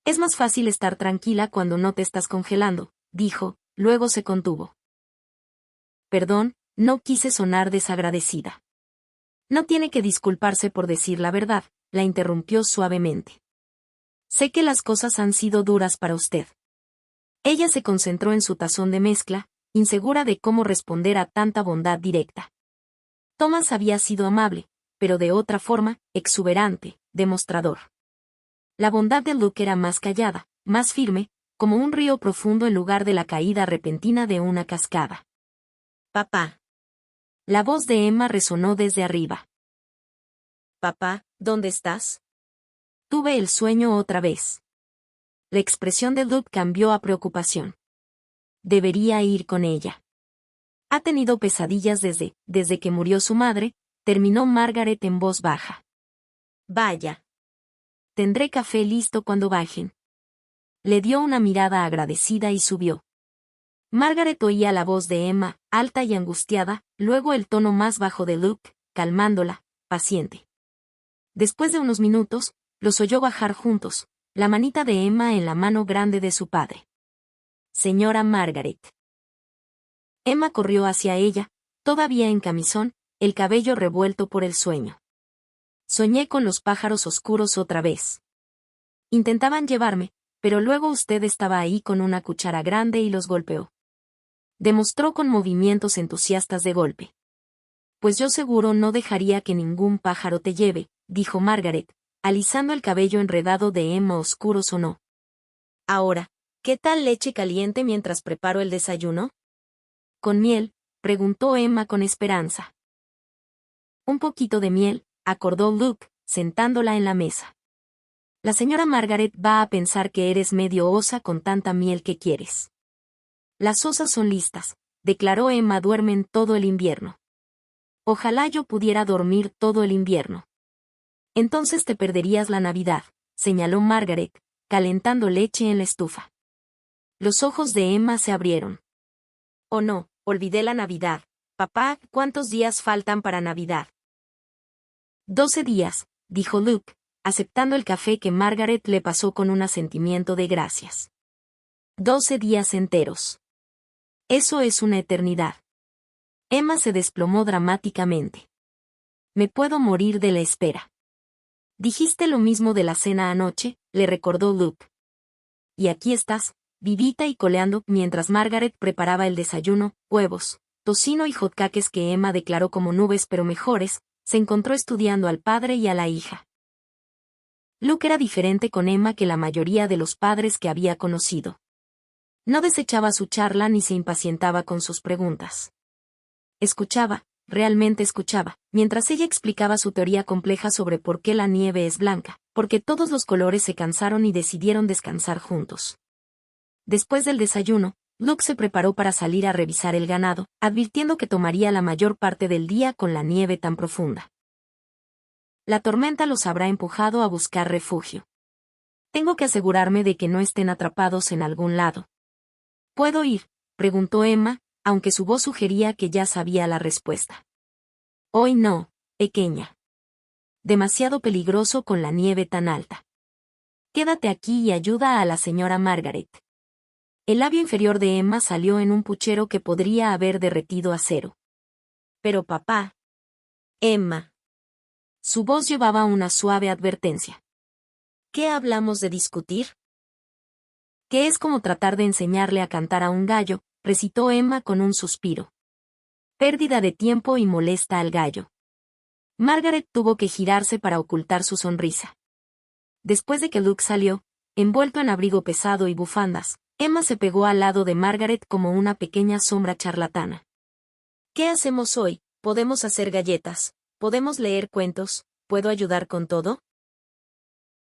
Es más fácil estar tranquila cuando no te estás congelando, dijo, luego se contuvo. Perdón, no quise sonar desagradecida. No tiene que disculparse por decir la verdad, la interrumpió suavemente. Sé que las cosas han sido duras para usted. Ella se concentró en su tazón de mezcla, insegura de cómo responder a tanta bondad directa. Thomas había sido amable, pero de otra forma, exuberante, demostrador. La bondad de Luke era más callada, más firme, como un río profundo en lugar de la caída repentina de una cascada. Papá. La voz de Emma resonó desde arriba. Papá, ¿dónde estás? Tuve el sueño otra vez. La expresión de Luke cambió a preocupación. Debería ir con ella. Ha tenido pesadillas desde que murió su madre, terminó Margaret en voz baja. Vaya. Tendré café listo cuando bajen. Le dio una mirada agradecida y subió. Margaret oía la voz de Emma, alta y angustiada, luego el tono más bajo de Luke, calmándola, paciente. Después de unos minutos, los oyó bajar juntos, la manita de Emma en la mano grande de su padre. Señora Margaret. Emma corrió hacia ella, todavía en camisón, el cabello revuelto por el sueño. Soñé con los pájaros oscuros otra vez. Intentaban llevarme, pero luego usted estaba ahí con una cuchara grande y los golpeó. Demostró con movimientos entusiastas de golpe. Pues yo seguro no dejaría que ningún pájaro te lleve, dijo Margaret, alisando el cabello enredado de Emma oscuro sonó. Ahora, ¿qué tal leche caliente mientras preparo el desayuno? ¿Con miel?, preguntó Emma con esperanza. Un poquito de miel, acordó Luke, sentándola en la mesa. La señora Margaret va a pensar que eres medio osa con tanta miel que quieres. Las osas son listas, declaró Emma. Duermen todo el invierno. Ojalá yo pudiera dormir todo el invierno. Entonces te perderías la Navidad, señaló Margaret, calentando leche en la estufa. Los ojos de Emma se abrieron. Oh no, olvidé la Navidad. Papá, ¿cuántos días faltan para Navidad? 12 días, dijo Luke, aceptando el café que Margaret le pasó con un asentimiento de gracias. 12 días enteros. Eso es una eternidad. Emma se desplomó dramáticamente. Me puedo morir de la espera. Dijiste lo mismo de la cena anoche, le recordó Luke. Y aquí estás, vivita y coleando, mientras Margaret preparaba el desayuno, huevos, tocino y hotcakes que Emma declaró como nubes pero mejores, se encontró estudiando al padre y a la hija. Luke era diferente con Emma que la mayoría de los padres que había conocido. No desechaba su charla ni se impacientaba con sus preguntas. Escuchaba, realmente escuchaba, mientras ella explicaba su teoría compleja sobre por qué la nieve es blanca, porque todos los colores se cansaron y decidieron descansar juntos. Después del desayuno, Luke se preparó para salir a revisar el ganado, advirtiendo que tomaría la mayor parte del día con la nieve tan profunda. La tormenta los habrá empujado a buscar refugio. Tengo que asegurarme de que no estén atrapados en algún lado. ¿Puedo ir?, preguntó Emma, aunque su voz sugería que ya sabía la respuesta. Hoy no, pequeña. Demasiado peligroso con la nieve tan alta. Quédate aquí y ayuda a la señora Margaret. El labio inferior de Emma salió en un puchero que podría haber derretido acero. Pero papá. Emma. Su voz llevaba una suave advertencia. ¿Qué hablamos de discutir? Que es como tratar de enseñarle a cantar a un gallo, recitó Emma con un suspiro. Pérdida de tiempo y molesta al gallo. Margaret tuvo que girarse para ocultar su sonrisa. Después de que Luke salió, envuelto en abrigo pesado y bufandas, Emma se pegó al lado de Margaret como una pequeña sombra charlatana. ¿Qué hacemos hoy? Podemos hacer galletas, podemos leer cuentos, ¿puedo ayudar con todo?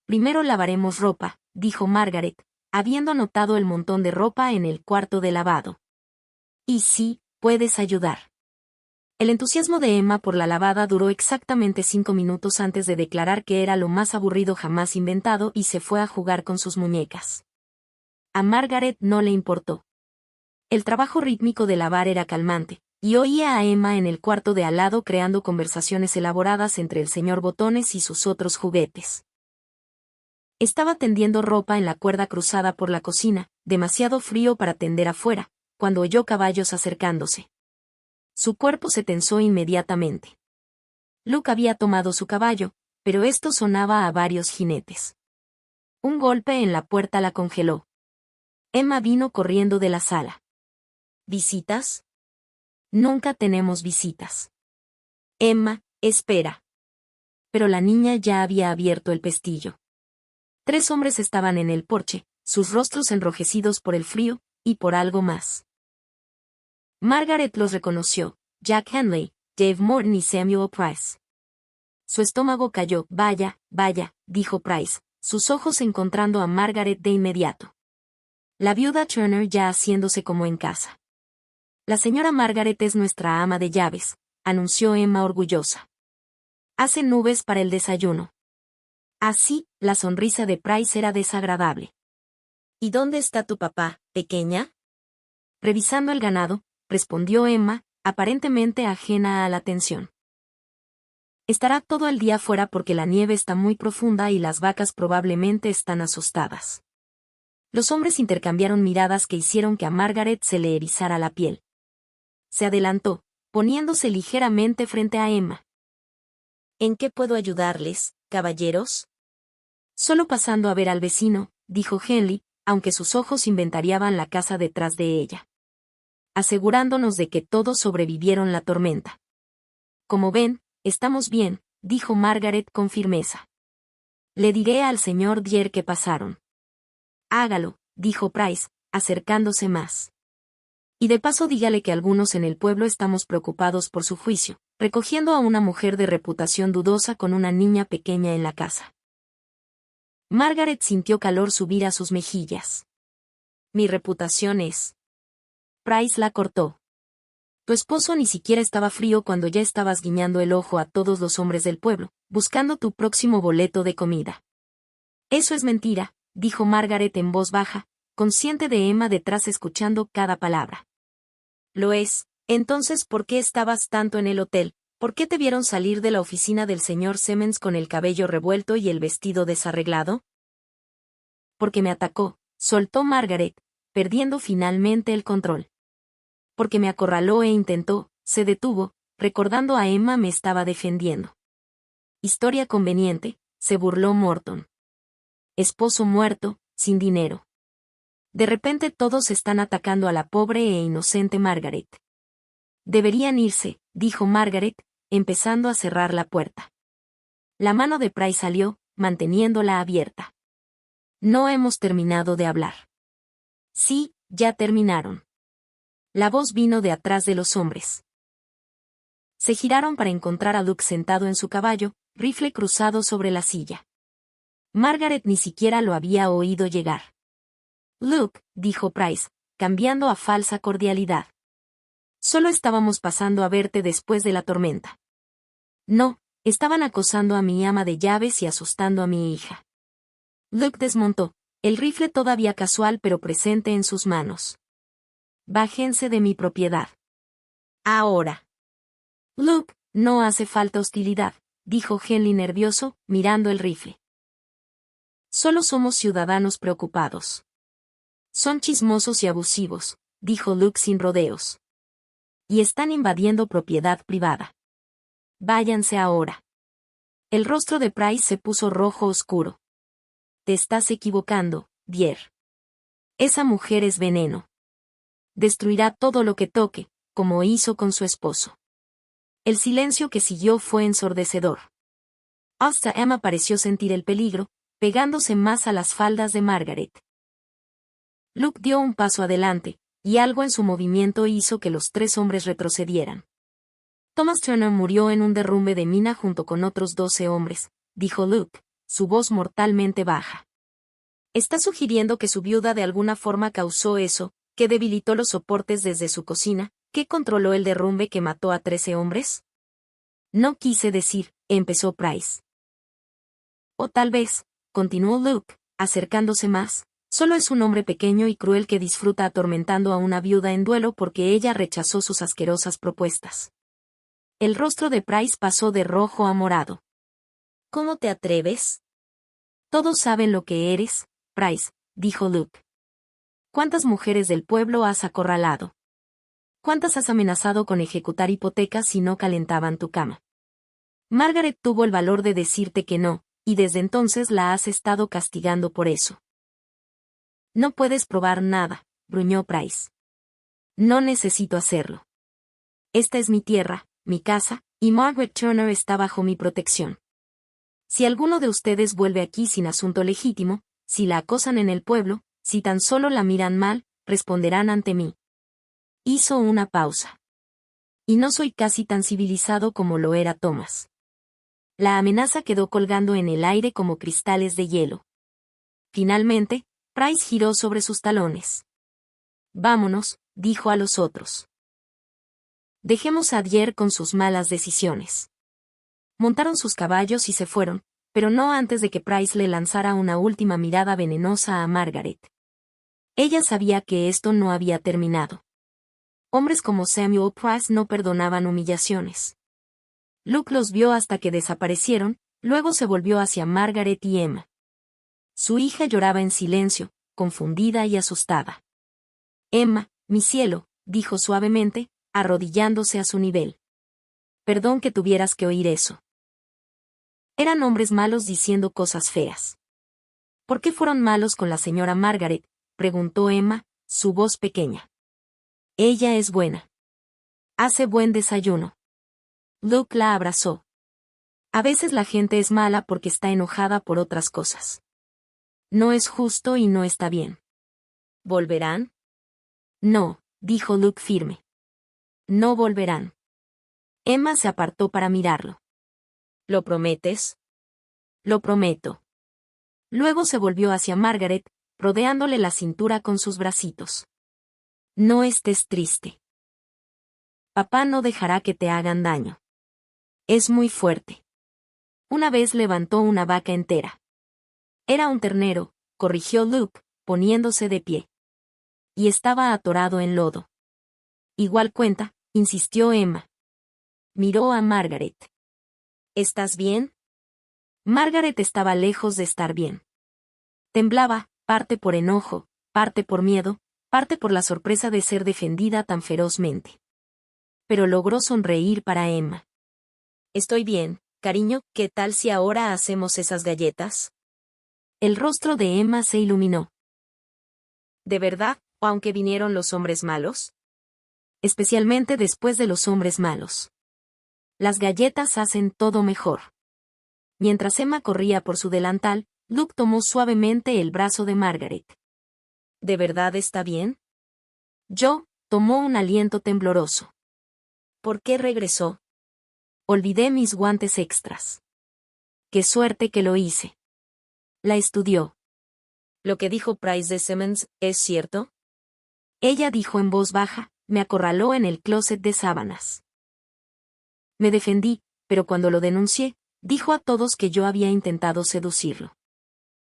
Primero lavaremos ropa, dijo Margaret, habiendo notado el montón de ropa en el cuarto de lavado. Y sí, puedes ayudar. El entusiasmo de Emma por la lavada duró exactamente 5 minutos antes de declarar que era lo más aburrido jamás inventado y se fue a jugar con sus muñecas. A Margaret no le importó. El trabajo rítmico de lavar era calmante, y oía a Emma en el cuarto de al lado creando conversaciones elaboradas entre el señor Botones y sus otros juguetes. Estaba tendiendo ropa en la cuerda cruzada por la cocina, demasiado frío para tender afuera, cuando oyó caballos acercándose. Su cuerpo se tensó inmediatamente. Luke había tomado su caballo, pero esto sonaba a varios jinetes. Un golpe en la puerta la congeló. Emma vino corriendo de la sala. ¿Visitas? Nunca tenemos visitas. Emma, espera. Pero la niña ya había abierto el pestillo. 3 hombres estaban en el porche, sus rostros enrojecidos por el frío, y por algo más. Margaret los reconoció: Jack Henley, Dave Morton y Samuel Price. Su estómago cayó. Vaya, vaya, dijo Price, sus ojos encontrando a Margaret de inmediato. La viuda Turner ya haciéndose como en casa. La señora Margaret es nuestra ama de llaves, anunció Emma orgullosa. Hace nubes para el desayuno. Así, la sonrisa de Price era desagradable. ¿Y dónde está tu papá, pequeña? Revisando el ganado, respondió Emma, aparentemente ajena a la atención. Estará todo el día fuera porque la nieve está muy profunda y las vacas probablemente están asustadas. Los hombres intercambiaron miradas que hicieron que a Margaret se le erizara la piel. Se adelantó, poniéndose ligeramente frente a Emma. ¿En qué puedo ayudarles, caballeros? Solo pasando a ver al vecino, dijo Henley, aunque sus ojos inventariaban la casa detrás de ella. Asegurándonos de que todos sobrevivieron la tormenta. Como ven, estamos bien, dijo Margaret con firmeza. Le diré al señor Dier que pasaron. Hágalo, dijo Price, acercándose más. Y de paso dígale que algunos en el pueblo estamos preocupados por su juicio, recogiendo a una mujer de reputación dudosa con una niña pequeña en la casa. Margaret sintió calor subir a sus mejillas. Mi reputación es... Price la cortó. Tu esposo ni siquiera estaba frío cuando ya estabas guiñando el ojo a todos los hombres del pueblo, buscando tu próximo boleto de comida. Eso es mentira, dijo Margaret en voz baja, consciente de Emma detrás escuchando cada palabra. Lo es. Entonces, ¿por qué estabas tanto en el hotel? ¿Por qué te vieron salir de la oficina del señor Simmons con el cabello revuelto y el vestido desarreglado? Porque me atacó, soltó Margaret, perdiendo finalmente el control. Porque me acorraló e intentó, se detuvo, recordando a Emma me estaba defendiendo. Historia conveniente, se burló Morton. Esposo muerto, sin dinero. De repente todos están atacando a la pobre e inocente Margaret. Deberían irse, dijo Margaret, empezando a cerrar la puerta. La mano de Price salió, manteniéndola abierta. No hemos terminado de hablar. Sí, ya terminaron. La voz vino de atrás de los hombres. Se giraron para encontrar a Luke sentado en su caballo, rifle cruzado sobre la silla. Margaret ni siquiera lo había oído llegar. Luke, dijo Price, cambiando a falsa cordialidad. Solo estábamos pasando a verte después de la tormenta. No, estaban acosando a mi ama de llaves y asustando a mi hija. Luke desmontó, el rifle todavía casual pero presente en sus manos. Bájense de mi propiedad. Ahora. Luke, no hace falta hostilidad, dijo Henley nervioso, mirando el rifle. Solo somos ciudadanos preocupados. Son chismosos y abusivos, dijo Luke sin rodeos. Y están invadiendo propiedad privada. Váyanse ahora. El rostro de Price se puso rojo oscuro. Te estás equivocando, Dier. Esa mujer es veneno. Destruirá todo lo que toque, como hizo con su esposo. El silencio que siguió fue ensordecedor. Hasta Emma pareció sentir el peligro, pegándose más a las faldas de Margaret. Luke dio un paso adelante, y algo en su movimiento hizo que los 3 hombres retrocedieran. Thomas Turner murió en un derrumbe de mina junto con otros 12 hombres, dijo Luke, su voz mortalmente baja. ¿Está sugiriendo que su viuda de alguna forma causó eso, que debilitó los soportes desde su cocina, que controló el derrumbe que mató a 13 hombres? No quise decir, empezó Price. O tal vez, continuó Luke, acercándose más, solo es un hombre pequeño y cruel que disfruta atormentando a una viuda en duelo porque ella rechazó sus asquerosas propuestas. El rostro de Price pasó de rojo a morado. ¿Cómo te atreves? Todos saben lo que eres, Price, dijo Luke. ¿Cuántas mujeres del pueblo has acorralado? ¿Cuántas has amenazado con ejecutar hipotecas si no calentaban tu cama? Margaret tuvo el valor de decirte que no, y desde entonces la has estado castigando por eso. No puedes probar nada, gruñó Price. No necesito hacerlo. Esta es mi tierra, mi casa, y Margaret Turner está bajo mi protección. Si alguno de ustedes vuelve aquí sin asunto legítimo, si la acosan en el pueblo, si tan solo la miran mal, responderán ante mí. Hizo una pausa. Y no soy casi tan civilizado como lo era Thomas. La amenaza quedó colgando en el aire como cristales de hielo. Finalmente, Price giró sobre sus talones. Vámonos, dijo a los otros. Dejemos a Dier con sus malas decisiones. Montaron sus caballos y se fueron, pero no antes de que Price le lanzara una última mirada venenosa a Margaret. Ella sabía que esto no había terminado. Hombres como Samuel Price no perdonaban humillaciones. Luke los vio hasta que desaparecieron, luego se volvió hacia Margaret y Emma. Su hija lloraba en silencio, confundida y asustada. Emma, mi cielo, dijo suavemente, arrodillándose a su nivel. Perdón que tuvieras que oír eso. Eran hombres malos diciendo cosas feas. ¿Por qué fueron malos con la señora Margaret?, preguntó Emma, su voz pequeña. Ella es buena. Hace buen desayuno. Luke la abrazó. A veces la gente es mala porque está enojada por otras cosas. No es justo y no está bien. ¿Volverán? No, dijo Luke firme. No volverán. Emma se apartó para mirarlo. ¿Lo prometes? Lo prometo. Luego se volvió hacia Margaret, rodeándole la cintura con sus bracitos. No estés triste. Papá no dejará que te hagan daño. Es muy fuerte. Una vez levantó una vaca entera. Era un ternero, corrigió Luke, poniéndose de pie. Y estaba atorado en lodo. Igual cuenta, insistió Emma. Miró a Margaret. ¿Estás bien? Margaret estaba lejos de estar bien. Temblaba, parte por enojo, parte por miedo, parte por la sorpresa de ser defendida tan ferozmente. Pero logró sonreír para Emma. Estoy bien, cariño, ¿qué tal si ahora hacemos esas galletas? El rostro de Emma se iluminó. ¿De verdad, aunque vinieron los hombres malos? Especialmente después de los hombres malos. Las galletas hacen todo mejor. Mientras Emma corría por su delantal, Luke tomó suavemente el brazo de Margaret. ¿De verdad está bien? Yo, tomó un aliento tembloroso. ¿Por qué regresó? Olvidé mis guantes extras. Qué suerte que lo hice. La estudió. ¿Lo que dijo Price de Simmons es cierto? Ella dijo en voz baja, me acorraló en el closet de sábanas. Me defendí, pero cuando lo denuncié, dijo a todos que yo había intentado seducirlo.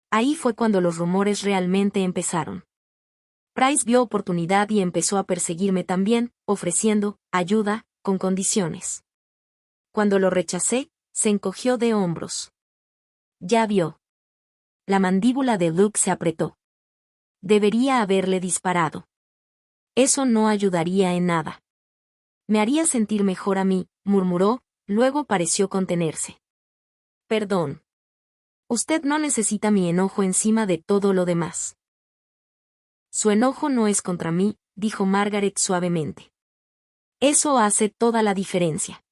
Ahí fue cuando los rumores realmente empezaron. Price vio oportunidad y empezó a perseguirme también, ofreciendo ayuda, con condiciones. Cuando lo rechacé, se encogió de hombros. Ya vio. La mandíbula de Luke se apretó. Debería haberle disparado. Eso no ayudaría en nada. Me haría sentir mejor a mí, murmuró, luego pareció contenerse. Perdón. Usted no necesita mi enojo encima de todo lo demás. Su enojo no es contra mí, dijo Margaret suavemente. Eso hace toda la diferencia.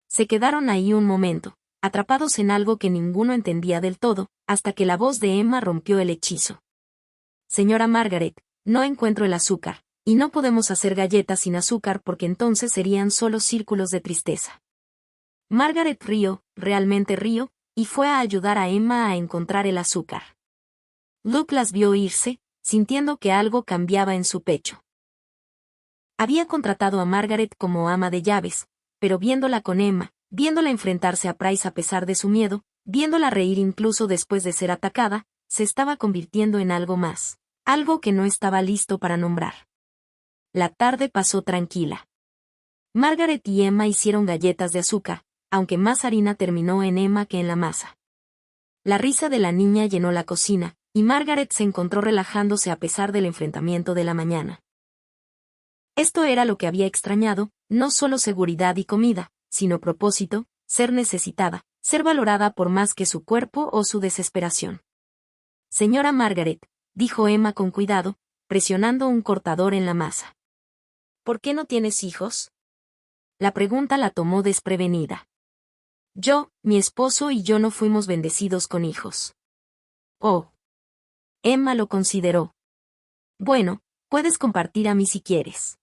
Se quedaron ahí un momento, atrapados en algo que ninguno entendía del todo, hasta que la voz de Emma rompió el hechizo. Señora Margaret, no encuentro el azúcar, y no podemos hacer galletas sin azúcar porque entonces serían solo círculos de tristeza. Margaret rió, realmente rió, y fue a ayudar a Emma a encontrar el azúcar. Luke las vio irse, sintiendo que algo cambiaba en su pecho. Había contratado a Margaret como ama de llaves, pero viéndola con Emma, viéndola enfrentarse a Price a pesar de su miedo, viéndola reír incluso después de ser atacada, se estaba convirtiendo en algo más, algo que no estaba listo para nombrar. La tarde pasó tranquila. Margaret y Emma hicieron galletas de azúcar, aunque más harina terminó en Emma que en la masa. La risa de la niña llenó la cocina, y Margaret se encontró relajándose a pesar del enfrentamiento de la mañana. Esto era lo que había extrañado, no solo seguridad y comida, sino propósito, ser necesitada, ser valorada por más que su cuerpo o su desesperación. Señora Margaret, dijo Emma con cuidado, presionando un cortador en la masa. ¿Por qué no tienes hijos? La pregunta la tomó desprevenida. Yo, mi esposo y yo no fuimos bendecidos con hijos. Oh. Emma lo consideró. Bueno, puedes compartir a mí si quieres.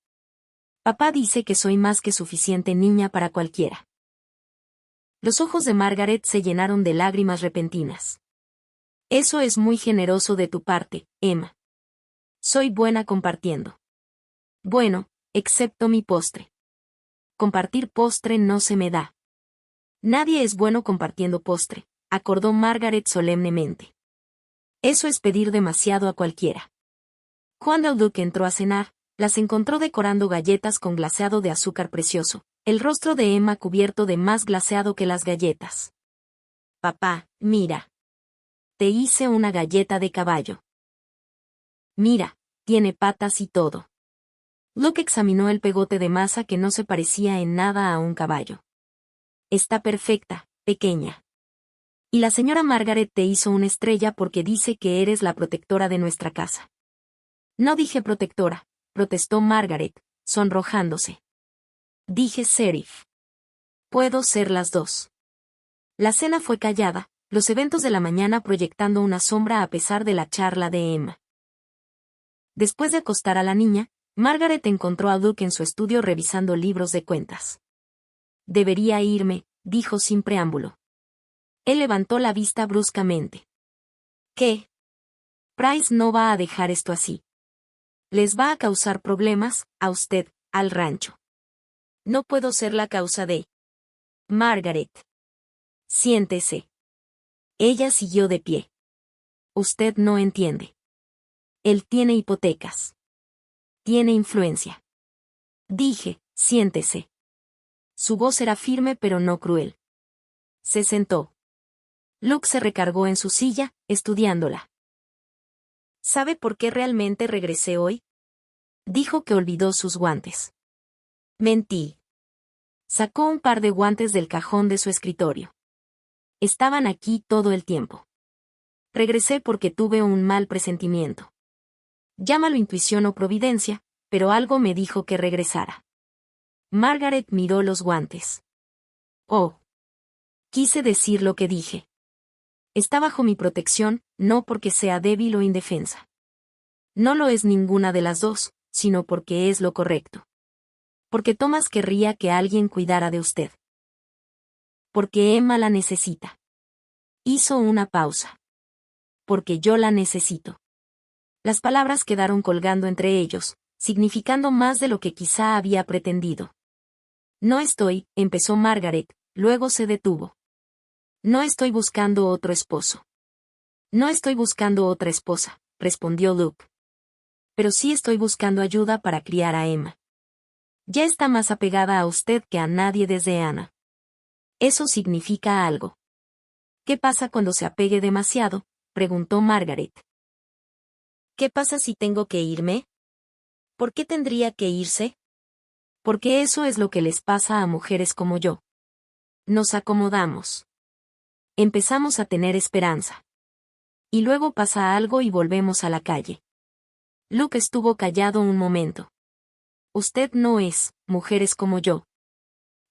Papá dice que soy más que suficiente niña para cualquiera. Los ojos de Margaret se llenaron de lágrimas repentinas. Eso es muy generoso de tu parte, Emma. Soy buena compartiendo. Bueno, excepto mi postre. Compartir postre no se me da. Nadie es bueno compartiendo postre, acordó Margaret solemnemente. Eso es pedir demasiado a cualquiera. Cuando el duque entró a cenar, las encontró decorando galletas con glaseado de azúcar precioso, el rostro de Emma cubierto de más glaseado que las galletas. Papá, mira. Te hice una galleta de caballo. Mira, tiene patas y todo. Luke examinó el pegote de masa que no se parecía en nada a un caballo. Está perfecta, pequeña. Y la señora Margaret te hizo una estrella porque dice que eres la protectora de nuestra casa. No dije protectora, protestó Margaret, sonrojándose. Dije sheriff. Puedo ser las dos. La cena fue callada, los eventos de la mañana proyectando una sombra a pesar de la charla de Emma. Después de acostar a la niña, Margaret encontró a Luke en su estudio revisando libros de cuentas. Debería irme, dijo sin preámbulo. Él levantó la vista bruscamente. ¿Qué? Price no va a dejar esto así. Les va a causar problemas, a usted, al rancho. No puedo ser la causa de... Margaret. Siéntese. Ella siguió de pie. Usted no entiende. Él tiene hipotecas. Tiene influencia. Dije, siéntese. Su voz era firme pero no cruel. Se sentó. Luke se recargó en su silla, estudiándola. ¿Sabe por qué realmente regresé hoy? Dijo que olvidó sus guantes. Mentí. Sacó un par de guantes del cajón de su escritorio. Estaban aquí todo el tiempo. Regresé porque tuve un mal presentimiento. Llámalo intuición o providencia, pero algo me dijo que regresara. Margaret miró los guantes. Oh. Quise decir lo que dije. Está bajo mi protección, no porque sea débil o indefensa. No lo es ninguna de las dos, sino porque es lo correcto. Porque Thomas querría que alguien cuidara de usted. Porque Emma la necesita. Hizo una pausa. Porque yo la necesito. Las palabras quedaron colgando entre ellos, significando más de lo que quizá había pretendido. No estoy, empezó Margaret, luego se detuvo. No estoy buscando otro esposo. No estoy buscando otra esposa, respondió Luke. Pero sí estoy buscando ayuda para criar a Emma. Ya está más apegada a usted que a nadie desde Ana. Eso significa algo. ¿Qué pasa cuando se apegue demasiado?, preguntó Margaret. ¿Qué pasa si tengo que irme? ¿Por qué tendría que irse? Porque eso es lo que les pasa a mujeres como yo. Nos acomodamos. Empezamos a tener esperanza. Y luego pasa algo y volvemos a la calle. Luke estuvo callado un momento. Usted no es, mujeres como yo.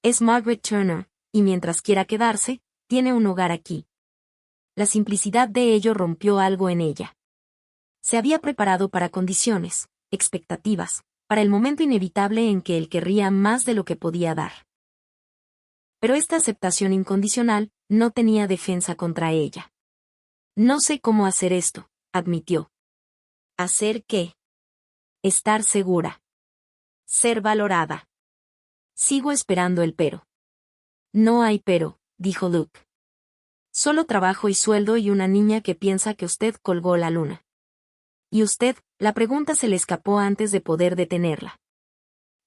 Es Margaret Turner, y mientras quiera quedarse, tiene un hogar aquí. La simplicidad de ello rompió algo en ella. Se había preparado para condiciones, expectativas, para el momento inevitable en que él querría más de lo que podía dar. Pero esta aceptación incondicional no tenía defensa contra ella. No sé cómo hacer esto, admitió. ¿Hacer qué? Estar segura. Ser valorada. Sigo esperando el pero. No hay pero, dijo Luke. Solo trabajo y sueldo y una niña que piensa que usted colgó la luna. ¿Y usted? La pregunta se le escapó antes de poder detenerla.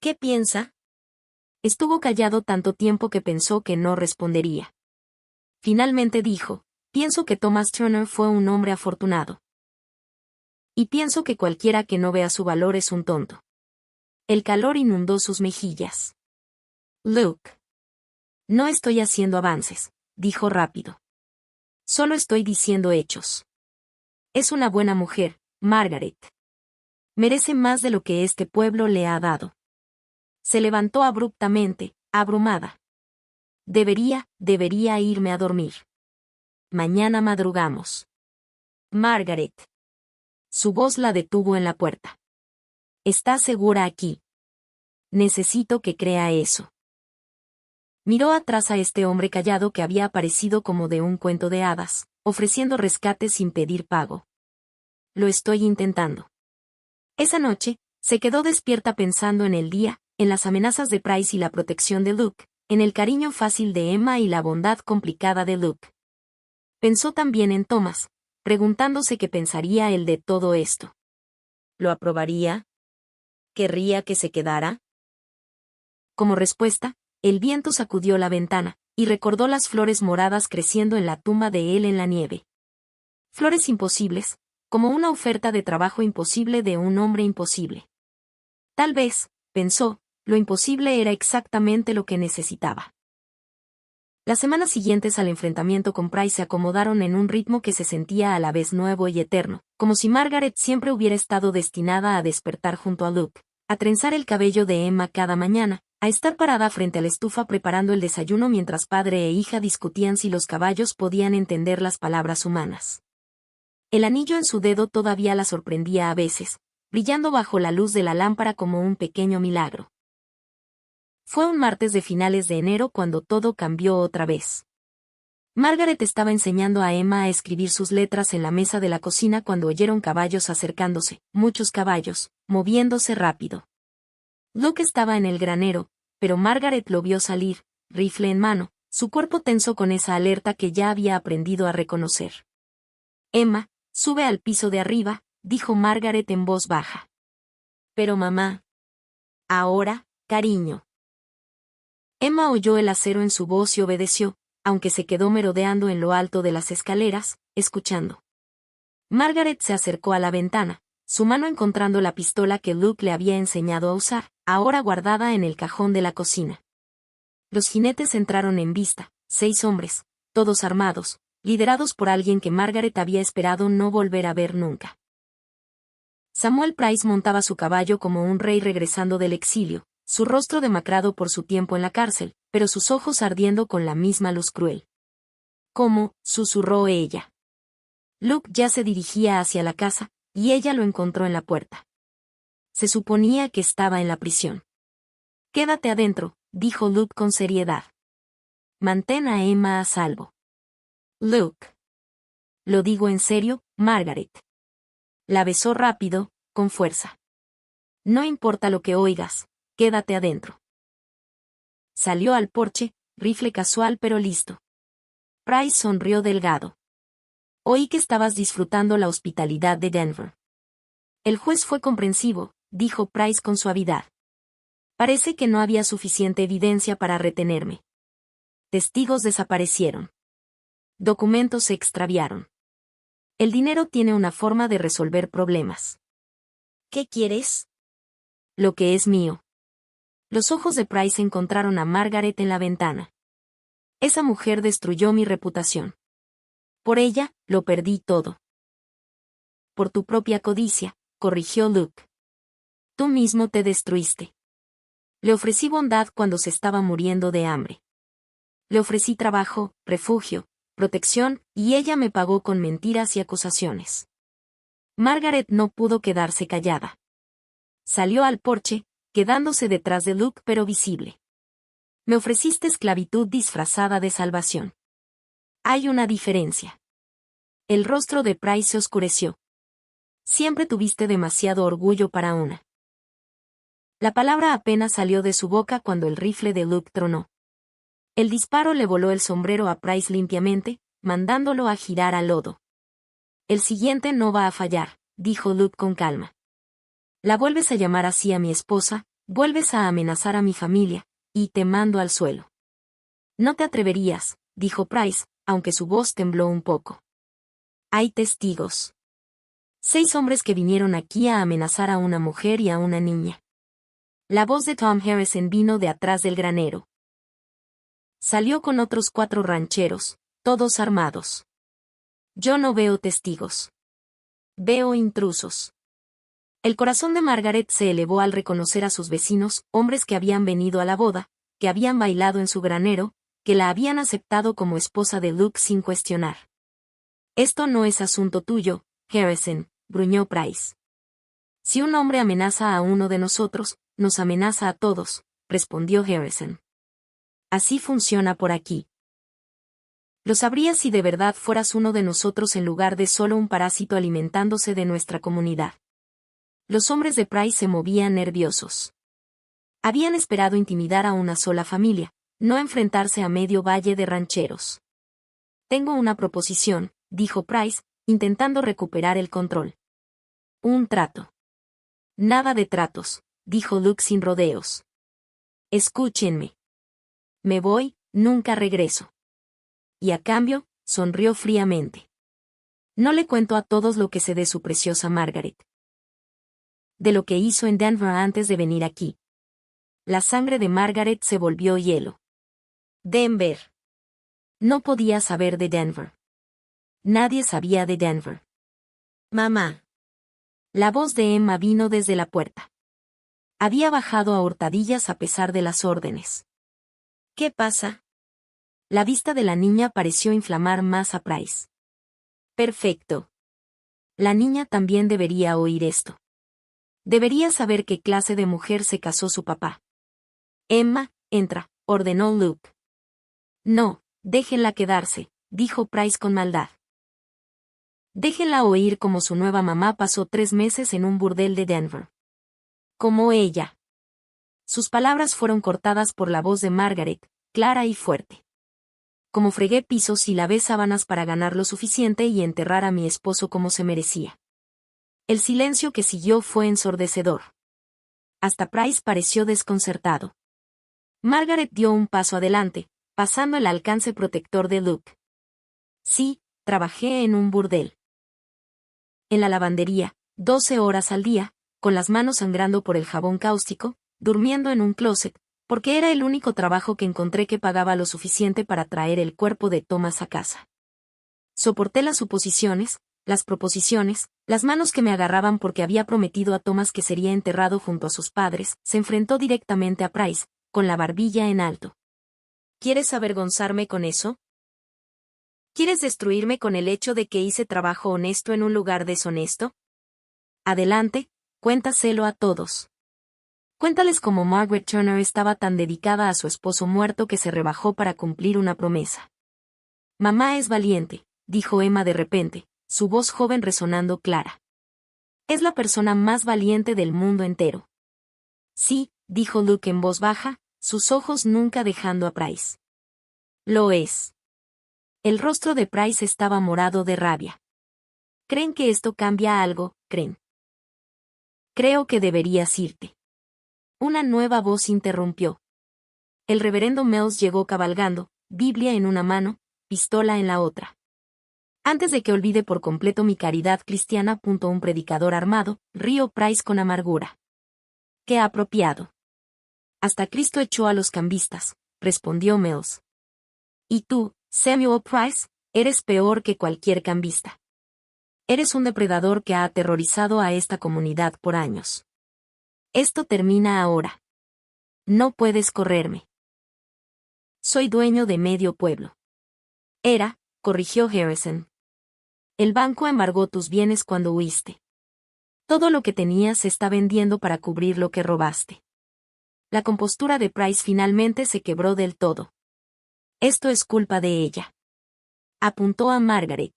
¿Qué piensa? Estuvo callado tanto tiempo que pensó que no respondería. Finalmente dijo, pienso que Thomas Turner fue un hombre afortunado. Y pienso que cualquiera que no vea su valor es un tonto. El calor inundó sus mejillas. Luke. No estoy haciendo avances, dijo rápido. Solo estoy diciendo hechos. Es una buena mujer, Margaret. Merece más de lo que este pueblo le ha dado. Se levantó abruptamente, abrumada. Debería irme a dormir. Mañana madrugamos. Margaret. Su voz la detuvo en la puerta. ¿Está segura aquí? Necesito que crea eso. Miró atrás a este hombre callado que había aparecido como de un cuento de hadas, ofreciendo rescate sin pedir pago. Lo estoy intentando. Esa noche, se quedó despierta pensando en el día, en las amenazas de Price y la protección de Luke, en el cariño fácil de Emma y la bondad complicada de Luke. Pensó también en Thomas, preguntándose qué pensaría él de todo esto. ¿Lo aprobaría? ¿Querría que se quedara? Como respuesta, el viento sacudió la ventana, y recordó las flores moradas creciendo en la tumba de él en la nieve. Flores imposibles, como una oferta de trabajo imposible de un hombre imposible. Tal vez, pensó, lo imposible era exactamente lo que necesitaba. Las semanas siguientes al enfrentamiento con Price se acomodaron en un ritmo que se sentía a la vez nuevo y eterno, como si Margaret siempre hubiera estado destinada a despertar junto a Luke, a trenzar el cabello de Emma cada mañana, a estar parada frente a la estufa preparando el desayuno mientras padre e hija discutían si los caballos podían entender las palabras humanas. El anillo en su dedo todavía la sorprendía a veces, brillando bajo la luz de la lámpara como un pequeño milagro. Fue un martes de finales de enero cuando todo cambió otra vez. Margaret estaba enseñando a Emma a escribir sus letras en la mesa de la cocina cuando oyeron caballos acercándose, muchos caballos, moviéndose rápido. Luke estaba en el granero, pero Margaret lo vio salir, rifle en mano, su cuerpo tenso con esa alerta que ya había aprendido a reconocer. Emma, sube al piso de arriba, dijo Margaret en voz baja. Pero mamá. Ahora, cariño. Emma oyó el acero en su voz y obedeció, aunque se quedó merodeando en lo alto de las escaleras, escuchando. Margaret se acercó a la ventana, su mano encontrando la pistola que Luke le había enseñado a usar, ahora guardada en el cajón de la cocina. Los jinetes entraron en vista, 6 hombres, todos armados, liderados por alguien que Margaret había esperado no volver a ver nunca. Samuel Price montaba su caballo como un rey regresando del exilio, su rostro demacrado por su tiempo en la cárcel, pero sus ojos ardiendo con la misma luz cruel. ¿Cómo?, susurró ella. Luke ya se dirigía hacia la casa, y ella lo encontró en la puerta. Se suponía que estaba en la prisión. Quédate adentro, dijo Luke con seriedad. Mantén a Emma a salvo. Luke. Lo digo en serio, Margaret. La besó rápido, con fuerza. No importa lo que oigas, quédate adentro. Salió al porche, rifle casual pero listo. Price sonrió delgado. Oí que estabas disfrutando la hospitalidad de Denver. El juez fue comprensivo, dijo Price con suavidad. Parece que no había suficiente evidencia para retenerme. Testigos desaparecieron. Documentos se extraviaron. El dinero tiene una forma de resolver problemas. ¿Qué quieres? Lo que es mío. Los ojos de Price encontraron a Margaret en la ventana. Esa mujer destruyó mi reputación. Por ella, lo perdí todo. Por tu propia codicia, corrigió Luke. Tú mismo te destruiste. Le ofrecí bondad cuando se estaba muriendo de hambre. Le ofrecí trabajo, refugio, protección, y ella me pagó con mentiras y acusaciones. Margaret no pudo quedarse callada. Salió al porche, quedándose detrás de Luke pero visible. Me ofreciste esclavitud disfrazada de salvación. Hay una diferencia. El rostro de Price se oscureció. Siempre tuviste demasiado orgullo para una. La palabra apenas salió de su boca cuando el rifle de Luke tronó. El disparo le voló el sombrero a Price limpiamente, mandándolo a girar al lodo. El siguiente no va a fallar, dijo Luke con calma. La vuelves a llamar así a mi esposa, vuelves a amenazar a mi familia, y te mando al suelo. No te atreverías, dijo Price, aunque su voz tembló un poco. Hay testigos. 6 hombres que vinieron aquí a amenazar a una mujer y a una niña. La voz de Tom Harrison vino de atrás del granero. Salió con otros 4 rancheros, todos armados. Yo no veo testigos. Veo intrusos. El corazón de Margaret se elevó al reconocer a sus vecinos, hombres que habían venido a la boda, que habían bailado en su granero, que la habían aceptado como esposa de Luke sin cuestionar. Esto no es asunto tuyo, Harrison, gruñó Price. Si un hombre amenaza a uno de nosotros, nos amenaza a todos, respondió Harrison. Así funciona por aquí. Lo sabrías si de verdad fueras uno de nosotros en lugar de solo un parásito alimentándose de nuestra comunidad. Los hombres de Price se movían nerviosos. Habían esperado intimidar a una sola familia, no enfrentarse a medio valle de rancheros. Tengo una proposición, dijo Price, intentando recuperar el control. Un trato. Nada de tratos, dijo Luke sin rodeos. Escúchenme. Me voy, nunca regreso. Y a cambio, sonrió fríamente. No le cuento a todos lo que sé de su preciosa Margaret. De lo que hizo en Denver antes de venir aquí. La sangre de Margaret se volvió hielo. Denver. No podía saber de Denver. Nadie sabía de Denver. Mamá. La voz de Emma vino desde la puerta. Había bajado a hurtadillas a pesar de las órdenes. ¿Qué pasa? La vista de la niña pareció inflamar más a Price. Perfecto. La niña también debería oír esto. Debería saber qué clase de mujer se casó su papá. Emma, entra, ordenó Luke. No, déjenla quedarse, dijo Price con maldad. Déjenla oír cómo su nueva mamá pasó 3 meses en un burdel de Denver. Como ella. Sus palabras fueron cortadas por la voz de Margaret, clara y fuerte. Como fregué pisos y lavé sábanas para ganar lo suficiente y enterrar a mi esposo como se merecía. El silencio que siguió fue ensordecedor. Hasta Price pareció desconcertado. Margaret dio un paso adelante, pasando el alcance protector de Luke. Sí, trabajé en un burdel. En la lavandería, 12 horas al día, con las manos sangrando por el jabón cáustico, durmiendo en un closet, porque era el único trabajo que encontré que pagaba lo suficiente para traer el cuerpo de Thomas a casa. Soporté las suposiciones, las proposiciones, las manos que me agarraban porque había prometido a Thomas que sería enterrado junto a sus padres. Se enfrentó directamente a Price, con la barbilla en alto. ¿Quieres avergonzarme con eso? ¿Quieres destruirme con el hecho de que hice trabajo honesto en un lugar deshonesto? Adelante, cuéntaselo a todos. Cuéntales cómo Margaret Turner estaba tan dedicada a su esposo muerto que se rebajó para cumplir una promesa. Mamá es valiente, dijo Emma de repente, su voz joven resonando clara. Es la persona más valiente del mundo entero. Sí, dijo Luke en voz baja, sus ojos nunca dejando a Price. Lo es. El rostro de Price estaba morado de rabia. ¿Creen que esto cambia algo? ¿Creen? Creo que deberías irte. Una nueva voz interrumpió. El reverendo Mills llegó cabalgando, Biblia en una mano, pistola en la otra. Antes de que olvide por completo mi caridad cristiana. Un predicador armado, rió Price con amargura. Qué apropiado. Hasta Cristo echó a los cambistas, respondió Mills. Y tú, Samuel Price, eres peor que cualquier cambista. Eres un depredador que ha aterrorizado a esta comunidad por años. Esto termina ahora. No puedes correrme. Soy dueño de medio pueblo. Corrigió Harrison. El banco embargó tus bienes cuando huiste. Todo lo que tenías se está vendiendo para cubrir lo que robaste. La compostura de Price finalmente se quebró del todo. Esto es culpa de ella. Apuntó a Margaret.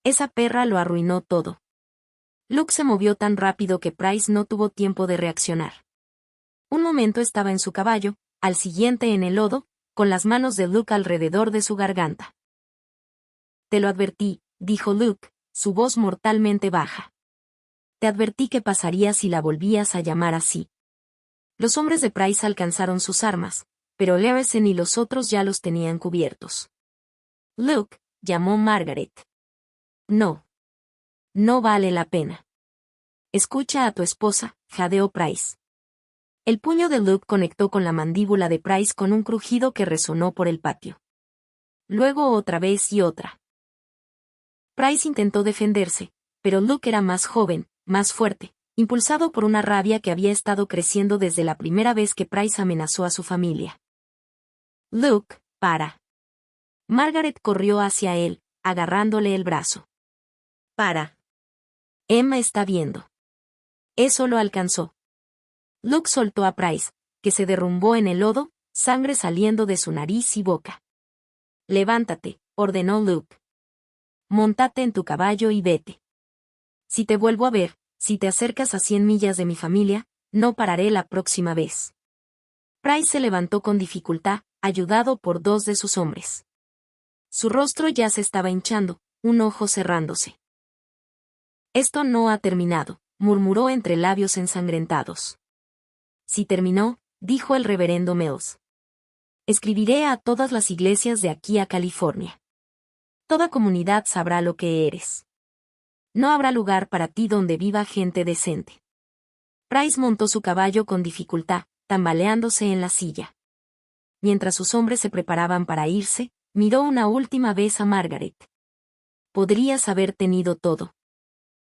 Esa perra lo arruinó todo. Luke se movió tan rápido que Price no tuvo tiempo de reaccionar. Un momento estaba en su caballo, al siguiente en el lodo, con las manos de Luke alrededor de su garganta. Te lo advertí, dijo Luke, su voz mortalmente baja. Te advertí que pasaría si la volvías a llamar así. Los hombres de Price alcanzaron sus armas, pero Harrison y los otros ya los tenían cubiertos. Luke, llamó Margaret. No. No vale la pena. Escucha a tu esposa, jadeó Price. El puño de Luke conectó con la mandíbula de Price con un crujido que resonó por el patio. Luego otra vez y otra. Price intentó defenderse, pero Luke era más joven, más fuerte, impulsado por una rabia que había estado creciendo desde la primera vez que Price amenazó a su familia. Luke, para. Margaret corrió hacia él, agarrándole el brazo. Para. Emma está viendo. Eso lo alcanzó. Luke soltó a Price, que se derrumbó en el lodo, sangre saliendo de su nariz y boca. Levántate, ordenó Luke. Móntate en tu caballo y vete. Si te vuelvo a ver, si te acercas a 100 millas de mi familia, no pararé la próxima vez. Price se levantó con dificultad, ayudado por 2 de sus hombres. Su rostro ya se estaba hinchando, un ojo cerrándose. Esto no ha terminado, murmuró entre labios ensangrentados. Si terminó, dijo el reverendo Mills. Escribiré a todas las iglesias de aquí a California. Toda comunidad sabrá lo que eres. No habrá lugar para ti donde viva gente decente. Price montó su caballo con dificultad, tambaleándose en la silla. Mientras sus hombres se preparaban para irse, miró una última vez a Margaret. Podrías haber tenido todo.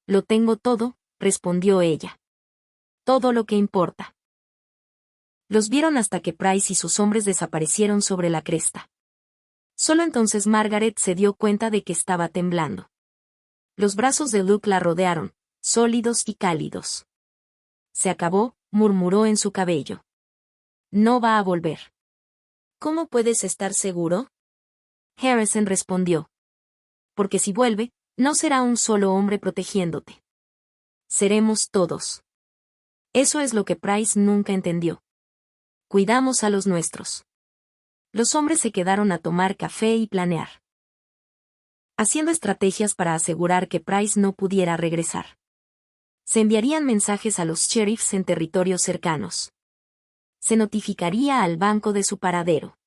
Lo tengo todo, respondió ella. Todo lo que importa. Los vieron hasta que Price y sus hombres desaparecieron sobre la cresta. Solo entonces Margaret se dio cuenta de que estaba temblando. Los brazos de Luke la rodearon, sólidos y cálidos. Se acabó, murmuró en su cabello. No va a volver. ¿Cómo puedes estar seguro? Harrison respondió. Porque si vuelve, no será un solo hombre protegiéndote. Seremos todos. Eso es lo que Price nunca entendió. Cuidamos a los nuestros. Los hombres se quedaron a tomar café y planear. Haciendo estrategias para asegurar que Price no pudiera regresar. Se enviarían mensajes a los sheriffs en territorios cercanos. Se notificaría al banco de su paradero.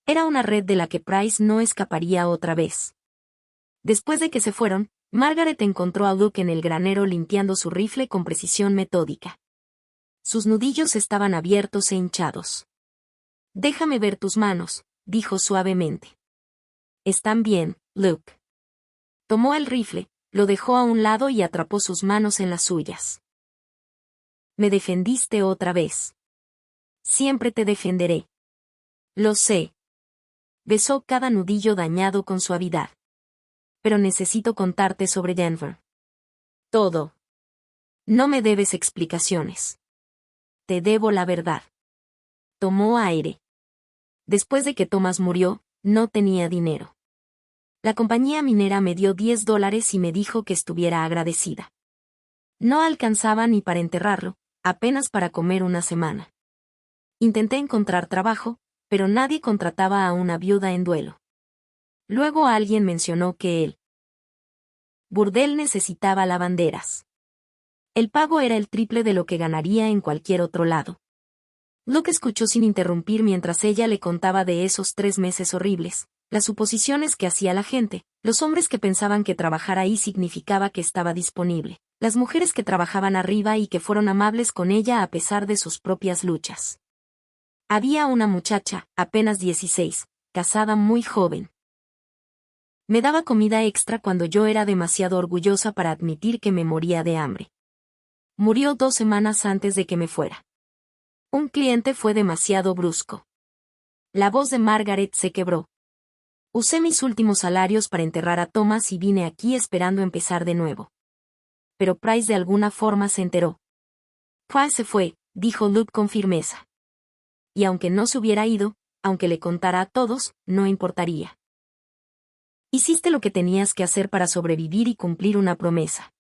Era una red de la que Price no escaparía otra vez. Después de que se fueron, Margaret encontró a Luke en el granero limpiando su rifle con precisión metódica. Sus nudillos estaban abiertos e hinchados. Déjame ver tus manos, dijo suavemente. Están bien, Luke. Tomó el rifle, lo dejó a un lado y atrapó sus manos en las suyas. Me defendiste otra vez. Siempre te defenderé. Lo sé. Besó cada nudillo dañado con suavidad. Pero necesito contarte sobre Denver. Todo. No me debes explicaciones. Te debo la verdad. Tomó aire. Después de que Thomas murió, no tenía dinero. La compañía minera me dio $10 y me dijo que estuviera agradecida. No alcanzaba ni para enterrarlo, apenas para comer una semana. Intenté encontrar trabajo, pero nadie contrataba a una viuda en duelo. Luego alguien mencionó que el burdel necesitaba lavanderas. El pago era el triple de lo que ganaría en cualquier otro lado. Luke escuchó sin interrumpir mientras ella le contaba de esos 3 meses horribles, las suposiciones que hacía la gente, los hombres que pensaban que trabajar ahí significaba que estaba disponible, las mujeres que trabajaban arriba y que fueron amables con ella a pesar de sus propias luchas. Había una muchacha, apenas 16, casada muy joven. Me daba comida extra cuando yo era demasiado orgullosa para admitir que me moría de hambre. Murió 2 semanas antes de que me fuera. Un cliente fue demasiado brusco. La voz de Margaret se quebró. Usé mis últimos salarios para enterrar a Thomas y vine aquí esperando empezar de nuevo. Pero Price de alguna forma se enteró. Price se fue, dijo Luke con firmeza. Y aunque no se hubiera ido, aunque le contara a todos, no importaría. Hiciste lo que tenías que hacer para sobrevivir y cumplir una promesa.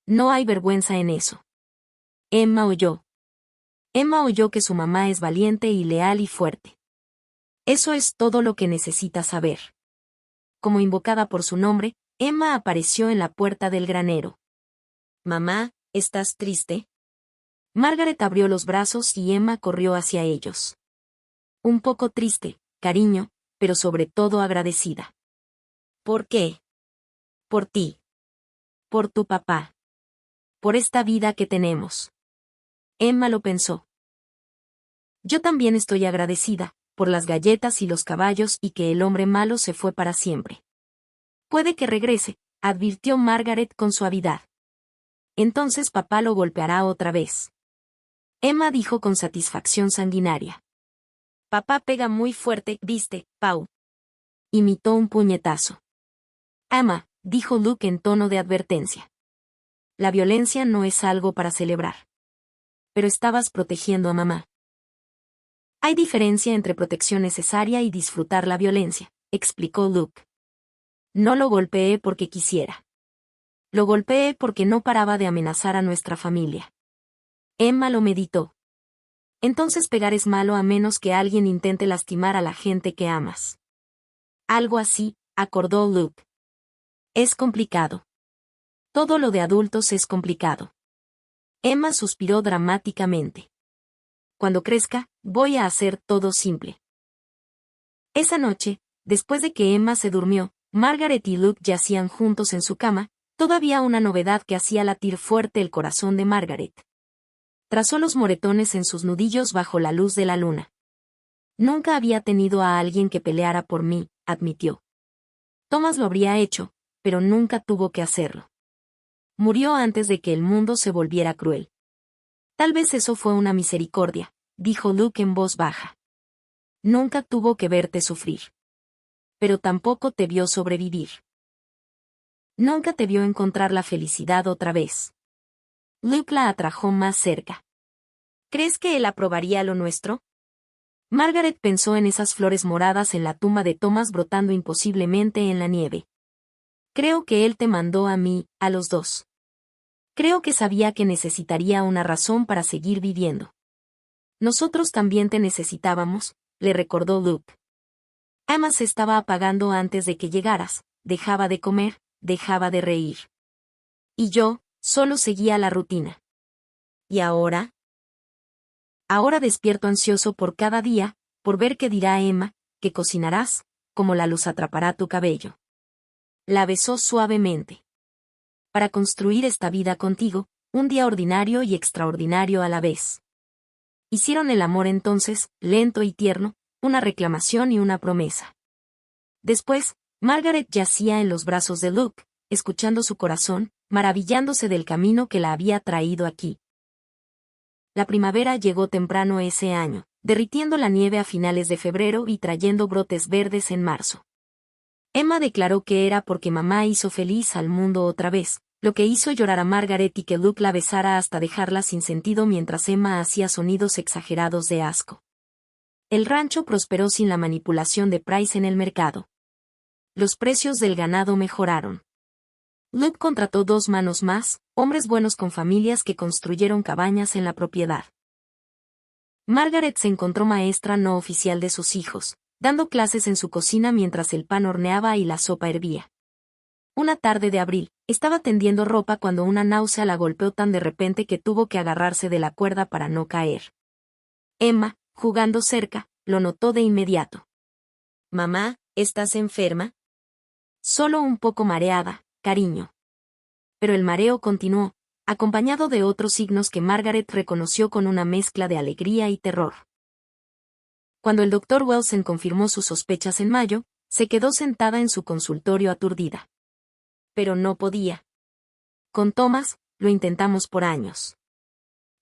No hay vergüenza en eso. Emma oyó. Emma oyó que su mamá es valiente y leal y fuerte. Eso es todo lo que necesita saber. Como invocada por su nombre, Emma apareció en la puerta del granero. Mamá, ¿estás triste? Margaret abrió los brazos y Emma corrió hacia ellos. Un poco triste, cariño, pero sobre todo agradecida. ¿Por qué? Por ti. Por tu papá. Por esta vida que tenemos. Emma lo pensó. Yo también estoy agradecida, por las galletas y los caballos y que el hombre malo se fue para siempre. Puede que regrese, advirtió Margaret con suavidad. Entonces papá lo golpeará otra vez. Emma dijo con satisfacción sanguinaria. Papá pega muy fuerte, ¿viste, Pau? Imitó un puñetazo. Emma, dijo Luke en tono de advertencia. La violencia no es algo para celebrar. Pero estabas protegiendo a mamá. Hay diferencia entre protección necesaria y disfrutar la violencia, explicó Luke. No lo golpeé porque quisiera. Lo golpeé porque no paraba de amenazar a nuestra familia. Emma lo meditó. Entonces pegar es malo a menos que alguien intente lastimar a la gente que amas. Algo así, acordó Luke. Es complicado. Todo lo de adultos es complicado. Emma suspiró dramáticamente. Cuando crezca, voy a hacer todo simple. Esa noche, después de que Emma se durmió, Margaret y Luke yacían juntos en su cama, todavía una novedad que hacía latir fuerte el corazón de Margaret. Trazó los moretones en sus nudillos bajo la luz de la luna. Nunca había tenido a alguien que peleara por mí, admitió. Thomas lo habría hecho, pero nunca tuvo que hacerlo. Murió antes de que el mundo se volviera cruel. Tal vez eso fue una misericordia, dijo Luke en voz baja. Nunca tuvo que verte sufrir. Pero tampoco te vio sobrevivir. Nunca te vio encontrar la felicidad otra vez. Luke la atrajo más cerca. ¿Crees que él aprobaría lo nuestro? Margaret pensó en esas flores moradas en la tumba de Thomas brotando imposiblemente en la nieve. Creo que él te mandó a mí, a los dos. Creo que sabía que necesitaría una razón para seguir viviendo. Nosotros también te necesitábamos, le recordó Luke. Emma se estaba apagando antes de que llegaras, dejaba de comer, dejaba de reír. Y yo, solo seguía la rutina. ¿Y ahora? Ahora despierto ansioso por cada día, por ver qué dirá Emma, que cocinarás, como la luz atrapará tu cabello. La besó suavemente. Para construir esta vida contigo, un día ordinario y extraordinario a la vez. Hicieron el amor entonces, lento y tierno, una reclamación y una promesa. Después, Margaret yacía en los brazos de Luke, escuchando su corazón, maravillándose del camino que la había traído aquí. La primavera llegó temprano ese año, derritiendo la nieve a finales de febrero y trayendo brotes verdes en marzo. Emma declaró que era porque mamá hizo feliz al mundo otra vez, lo que hizo llorar a Margaret y que Luke la besara hasta dejarla sin sentido mientras Emma hacía sonidos exagerados de asco. El rancho prosperó sin la manipulación de Price en el mercado. Los precios del ganado mejoraron. Luke contrató 2 manos más, hombres buenos con familias que construyeron cabañas en la propiedad. Margaret se encontró maestra no oficial de sus hijos, dando clases en su cocina mientras el pan horneaba y la sopa hervía. Una tarde de abril, estaba tendiendo ropa cuando una náusea la golpeó tan de repente que tuvo que agarrarse de la cuerda para no caer. Emma, jugando cerca, lo notó de inmediato. «Mamá, ¿estás enferma?» «Solo un poco mareada, cariño». Pero el mareo continuó, acompañado de otros signos que Margaret reconoció con una mezcla de alegría y terror. Cuando el Dr. Wilson confirmó sus sospechas en mayo, Se quedó sentada en su consultorio aturdida. Pero no podía. Con Thomas, lo intentamos por años.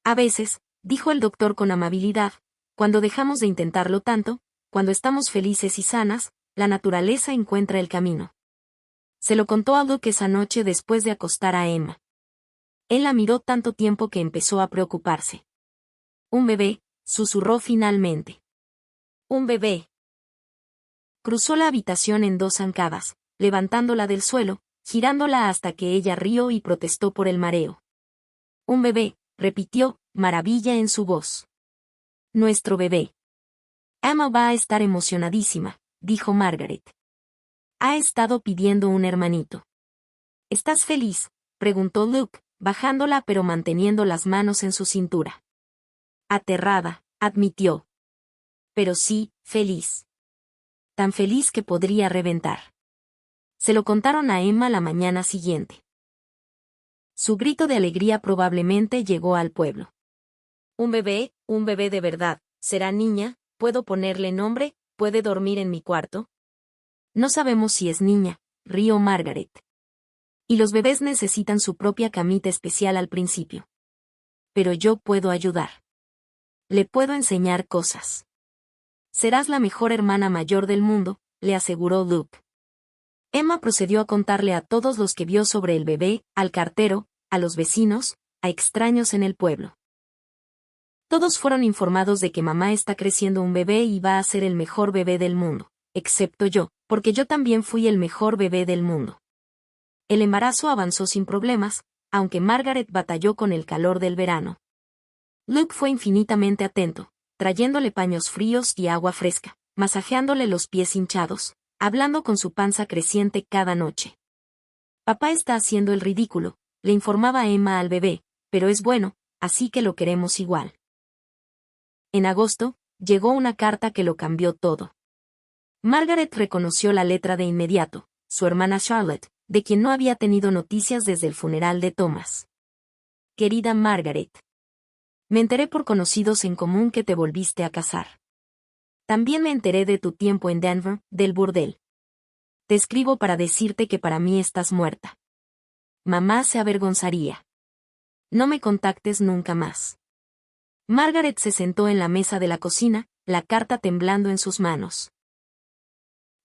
A veces, dijo el doctor con amabilidad, cuando dejamos de intentarlo tanto, cuando estamos felices y sanas, la naturaleza encuentra el camino. Se lo contó a Luke esa noche después de acostar a Emma. Él la miró tanto tiempo que empezó a preocuparse. Un bebé, susurró finalmente. Un bebé. Cruzó la habitación en 2 zancadas, levantándola del suelo, girándola hasta que ella rió y protestó por el mareo. Un bebé, repitió, maravilla en su voz. Nuestro bebé. Emma va a estar emocionadísima, dijo Margaret. Ha estado pidiendo un hermanito. ¿Estás feliz?, preguntó Luke, bajándola pero manteniendo las manos en su cintura. Aterrada, admitió. Pero sí, feliz. Tan feliz que podría reventar. Se lo contaron a Emma la mañana siguiente. Su grito de alegría probablemente llegó al pueblo. Un bebé de verdad, ¿será niña? ¿Puedo ponerle nombre? ¿Puede dormir en mi cuarto? No sabemos si es niña, rió Margaret. Y los bebés necesitan su propia camita especial al principio. Pero yo puedo ayudar. Le puedo enseñar cosas. Serás la mejor hermana mayor del mundo, le aseguró Luke. Emma procedió a contarle a todos los que vio sobre el bebé, al cartero, a los vecinos, a extraños en el pueblo. Todos fueron informados de que mamá está creciendo un bebé y va a ser el mejor bebé del mundo, excepto yo, porque yo también fui el mejor bebé del mundo. El embarazo avanzó sin problemas, aunque Margaret batalló con el calor del verano. Luke fue infinitamente atento, trayéndole paños fríos y agua fresca, masajeándole los pies hinchados, hablando con su panza creciente cada noche. Papá está haciendo el ridículo, le informaba Emma al bebé, pero es bueno, así que lo queremos igual. En agosto, llegó una carta que lo cambió todo. Margaret reconoció la letra de inmediato, su hermana Charlotte, de quien no había tenido noticias desde el funeral de Thomas. Querida Margaret. Me enteré por conocidos en común que te volviste a casar. También me enteré de tu tiempo en Denver, del burdel. Te escribo para decirte que para mí estás muerta. Mamá se avergonzaría. No me contactes nunca más. Margaret se sentó en la mesa de la cocina, la carta temblando en sus manos.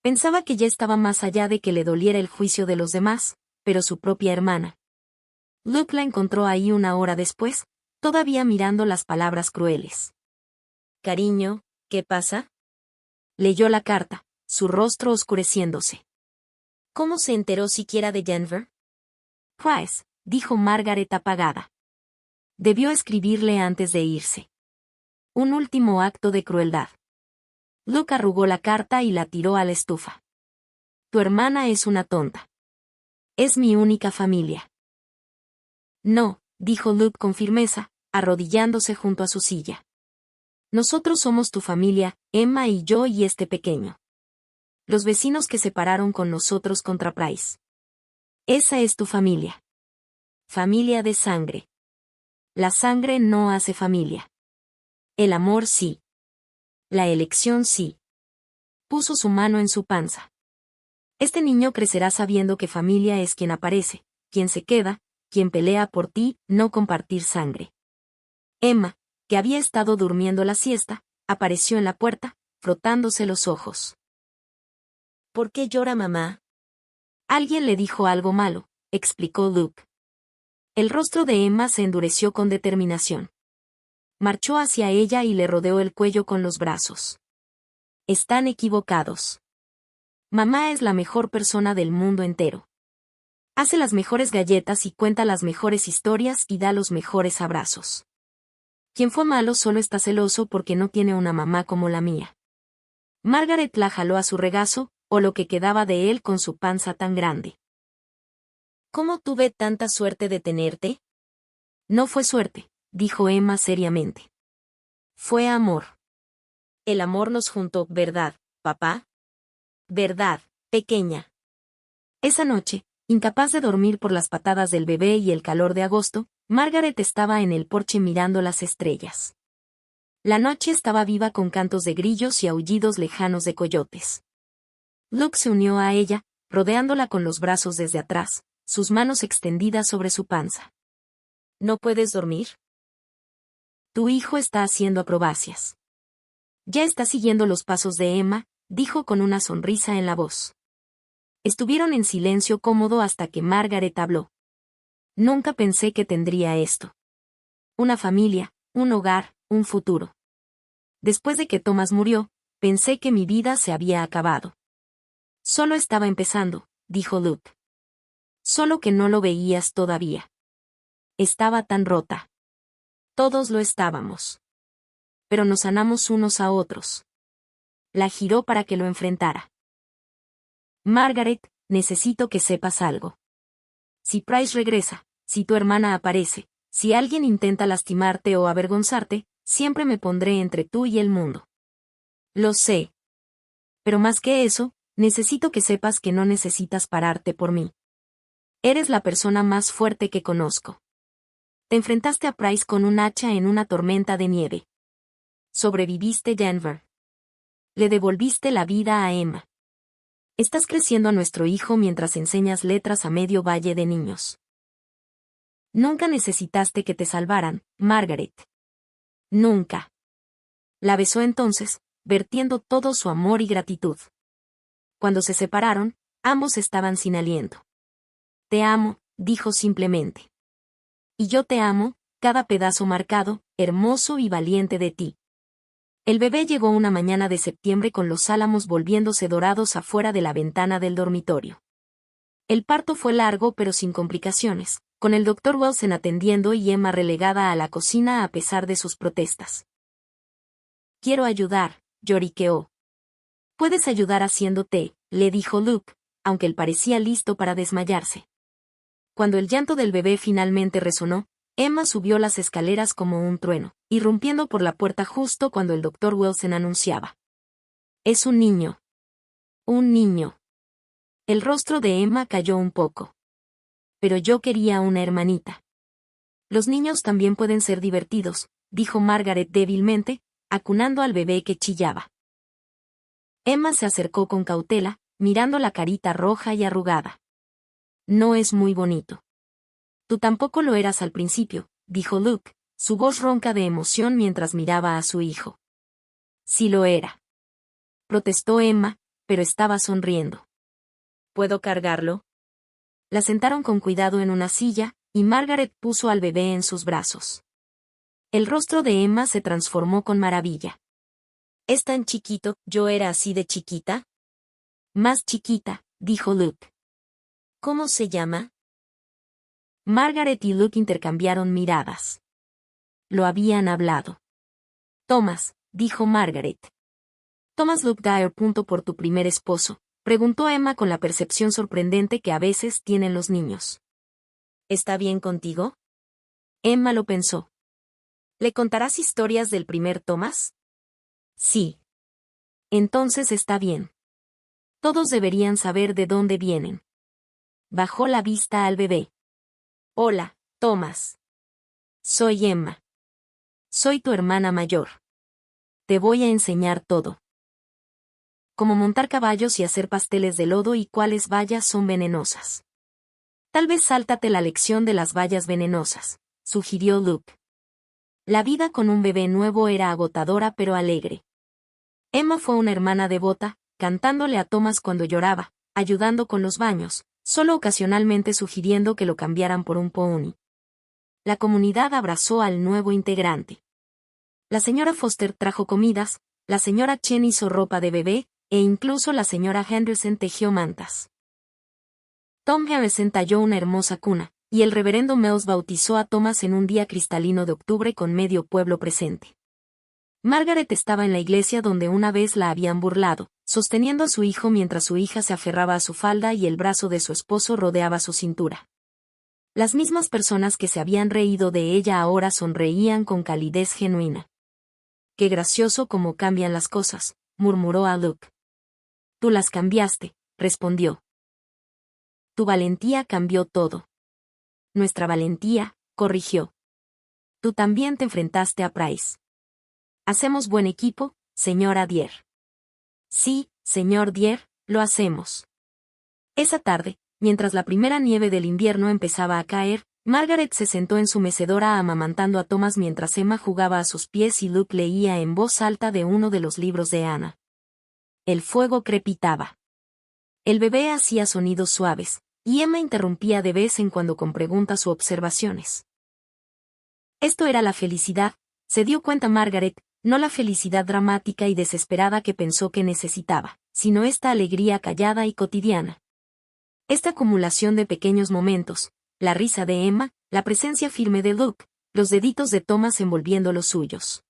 Pensaba que ya estaba más allá de que le doliera el juicio de los demás, pero su propia hermana. Luke la encontró ahí 1 hora después, todavía mirando las palabras crueles. Cariño, ¿qué pasa? Leyó la carta, su rostro oscureciéndose. ¿Cómo se enteró siquiera de Denver? Pues, dijo Margaret apagada. Debió escribirle antes de irse. Un último acto de crueldad. Luke arrugó la carta y la tiró a la estufa. Tu hermana es una tonta. Es mi única familia. No, dijo Luke con firmeza, arrodillándose junto a su silla. Nosotros somos tu familia, Emma y yo y este pequeño. Los vecinos que se pararon con nosotros contra Price. Esa es tu familia. Familia de sangre. La sangre no hace familia. El amor sí. La elección sí. Puso su mano en su panza. Este niño crecerá sabiendo que familia es quien aparece, quien se queda, quien pelea por ti, no compartir sangre. Emma, que había estado durmiendo la siesta, apareció en la puerta, frotándose los ojos. ¿Por qué llora mamá? Alguien le dijo algo malo, explicó Luke. El rostro de Emma se endureció con determinación. Marchó hacia ella y le rodeó el cuello con los brazos. Están equivocados. Mamá es la mejor persona del mundo entero. Hace las mejores galletas y cuenta las mejores historias y da los mejores abrazos. Quien fue malo solo está celoso porque no tiene una mamá como la mía. Margaret la jaló a su regazo, o lo que quedaba de él con su panza tan grande. ¿Cómo tuve tanta suerte de tenerte? No fue suerte, dijo Emma seriamente. Fue amor. El amor nos juntó, ¿verdad, papá? ¿Verdad, pequeña? Esa noche, incapaz de dormir por las patadas del bebé y el calor de agosto, Margaret estaba en el porche mirando las estrellas. La noche estaba viva con cantos de grillos y aullidos lejanos de coyotes. Luke se unió a ella, rodeándola con los brazos desde atrás, sus manos extendidas sobre su panza. ¿No puedes dormir? Tu hijo está haciendo acrobacias. Ya está siguiendo los pasos de Emma, dijo con una sonrisa en la voz. Estuvieron en silencio cómodo hasta que Margaret habló. Nunca pensé que tendría esto. Una familia, un hogar, un futuro. Después de que Thomas murió, pensé que mi vida se había acabado. Solo estaba empezando, dijo Luke. Solo que no lo veías todavía. Estaba tan rota. Todos lo estábamos. Pero nos sanamos unos a otros. La giró para que lo enfrentara. Margaret, necesito que sepas algo. Si Price regresa, si tu hermana aparece, si alguien intenta lastimarte o avergonzarte, siempre me pondré entre tú y el mundo. Lo sé. Pero más que eso, necesito que sepas que no necesitas pararte por mí. Eres la persona más fuerte que conozco. Te enfrentaste a Price con un hacha en una tormenta de nieve. Sobreviviste Denver. Le devolviste la vida a Emma. Estás creciendo a nuestro hijo mientras enseñas letras a medio valle de niños. Nunca necesitaste que te salvaran, Margaret. Nunca. La besó entonces, vertiendo todo su amor y gratitud. Cuando se separaron, ambos estaban sin aliento. Te amo, dijo simplemente. Y yo te amo, cada pedazo marcado, hermoso y valiente de ti. El bebé llegó una mañana de septiembre con los álamos volviéndose dorados afuera de la ventana del dormitorio. El parto fue largo pero sin complicaciones, con el Dr. Wilson atendiendo y Emma relegada a la cocina a pesar de sus protestas. Quiero ayudar, lloriqueó. Puedes ayudar haciendo té, le dijo Luke, aunque él parecía listo para desmayarse. Cuando el llanto del bebé finalmente resonó, Emma subió las escaleras como un trueno, irrumpiendo por la puerta justo cuando el Dr. Wilson anunciaba. Es un niño. Un niño. El rostro de Emma cayó un poco. Pero yo quería una hermanita. Los niños también pueden ser divertidos, dijo Margaret débilmente, acunando al bebé que chillaba. Emma se acercó con cautela, mirando la carita roja y arrugada. No es muy bonito. Tú tampoco lo eras al principio, dijo Luke, su voz ronca de emoción mientras miraba a su hijo. Sí lo era. Protestó Emma, pero estaba sonriendo. ¿Puedo cargarlo? La sentaron con cuidado en una silla, y Margaret puso al bebé en sus brazos. El rostro de Emma se transformó con maravilla. ¿Es tan chiquito? ¿Yo era así de chiquita? Más chiquita, dijo Luke. ¿Cómo se llama? Margaret y Luke intercambiaron miradas. Lo habían hablado. Thomas, dijo Margaret. Thomas Luke Dyer. Por tu primer esposo, preguntó Emma con la percepción sorprendente que a veces tienen los niños. ¿Está bien contigo? Emma lo pensó. ¿Le contarás historias del primer Thomas? Sí. Entonces está bien. Todos deberían saber de dónde vienen. Bajó la vista al bebé. Hola, Thomas. Soy Emma. Soy tu hermana mayor. Te voy a enseñar todo. Cómo montar caballos y hacer pasteles de lodo y cuáles bayas son venenosas. Tal vez sáltate la lección de las bayas venenosas, sugirió Luke. La vida con un bebé nuevo era agotadora pero alegre. Emma fue una hermana devota, cantándole a Thomas cuando lloraba, ayudando con los baños, solo ocasionalmente sugiriendo que lo cambiaran por un pony. La comunidad abrazó al nuevo integrante. La señora Foster trajo comidas, la señora Chen hizo ropa de bebé, e incluso la señora Henderson tejió mantas. Tom Harrison talló una hermosa cuna, y el reverendo Mills bautizó a Thomas en un día cristalino de octubre con medio pueblo presente. Margaret estaba en la iglesia donde una vez la habían burlado, sosteniendo a su hijo mientras su hija se aferraba a su falda y el brazo de su esposo rodeaba su cintura. Las mismas personas que se habían reído de ella ahora sonreían con calidez genuina. Qué gracioso cómo cambian las cosas, murmuró a Luke. Tú las cambiaste, respondió. Tu valentía cambió todo. Nuestra valentía, corrigió. Tú también te enfrentaste a Price. Hacemos buen equipo, señora Dyer. Sí, señor Dyer, lo hacemos. Esa tarde, mientras la primera nieve del invierno empezaba a caer, Margaret se sentó en su mecedora amamantando a Thomas mientras Emma jugaba a sus pies y Luke leía en voz alta de uno de los libros de Anna. El fuego crepitaba. El bebé hacía sonidos suaves, y Emma interrumpía de vez en cuando con preguntas u observaciones. Esto era la felicidad, se dio cuenta Margaret, no la felicidad dramática y desesperada que pensó que necesitaba, sino esta alegría callada y cotidiana. Esta acumulación de pequeños momentos, la risa de Emma, la presencia firme de Luke, los deditos de Thomas envolviendo los suyos.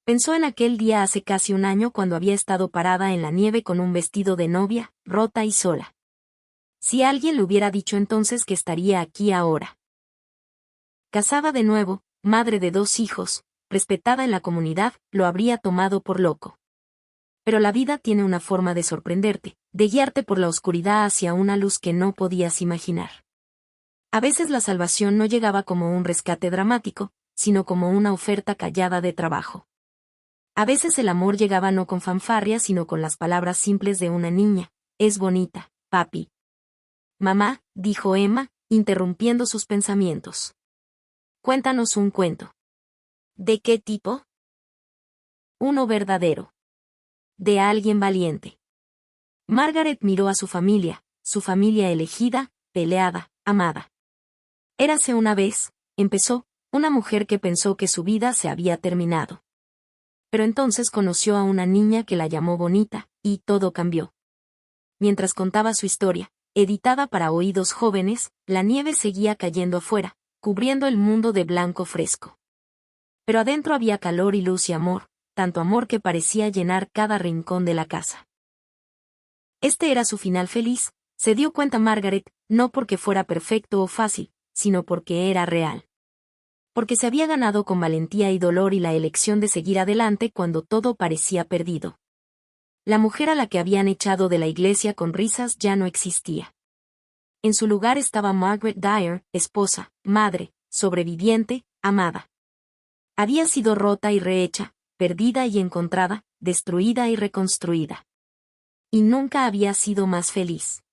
Pensó en aquel día hace casi un año cuando había estado parada en la nieve con un vestido de novia, rota y sola. Si alguien le hubiera dicho entonces que estaría aquí ahora. Casada de nuevo, madre de 2 hijos, respetada en la comunidad, lo habría tomado por loco. Pero la vida tiene una forma de sorprenderte, de guiarte por la oscuridad hacia una luz que no podías imaginar. A veces la salvación no llegaba como un rescate dramático, sino como una oferta callada de trabajo. A veces el amor llegaba no con fanfarria sino con las palabras simples de una niña: es bonita, papi. Mamá, dijo Emma, interrumpiendo sus pensamientos. Cuéntanos un cuento. ¿De qué tipo? Uno verdadero. De alguien valiente. Margaret miró a su familia elegida, peleada, amada. Érase una vez, empezó, una mujer que pensó que su vida se había terminado. Pero entonces conoció a una niña que la llamó bonita, y todo cambió. Mientras contaba su historia, editada para oídos jóvenes, la nieve seguía cayendo afuera, cubriendo el mundo de blanco fresco. Pero adentro había calor y luz y amor, tanto amor que parecía llenar cada rincón de la casa. Este era su final feliz, se dio cuenta Margaret, no porque fuera perfecto o fácil, sino porque era real. Porque se había ganado con valentía y dolor y la elección de seguir adelante cuando todo parecía perdido. La mujer a la que habían echado de la iglesia con risas ya no existía. En su lugar estaba Margaret Dyer, esposa, madre, sobreviviente, amada. Había sido rota y rehecha, perdida y encontrada, destruida y reconstruida. Y nunca había sido más feliz.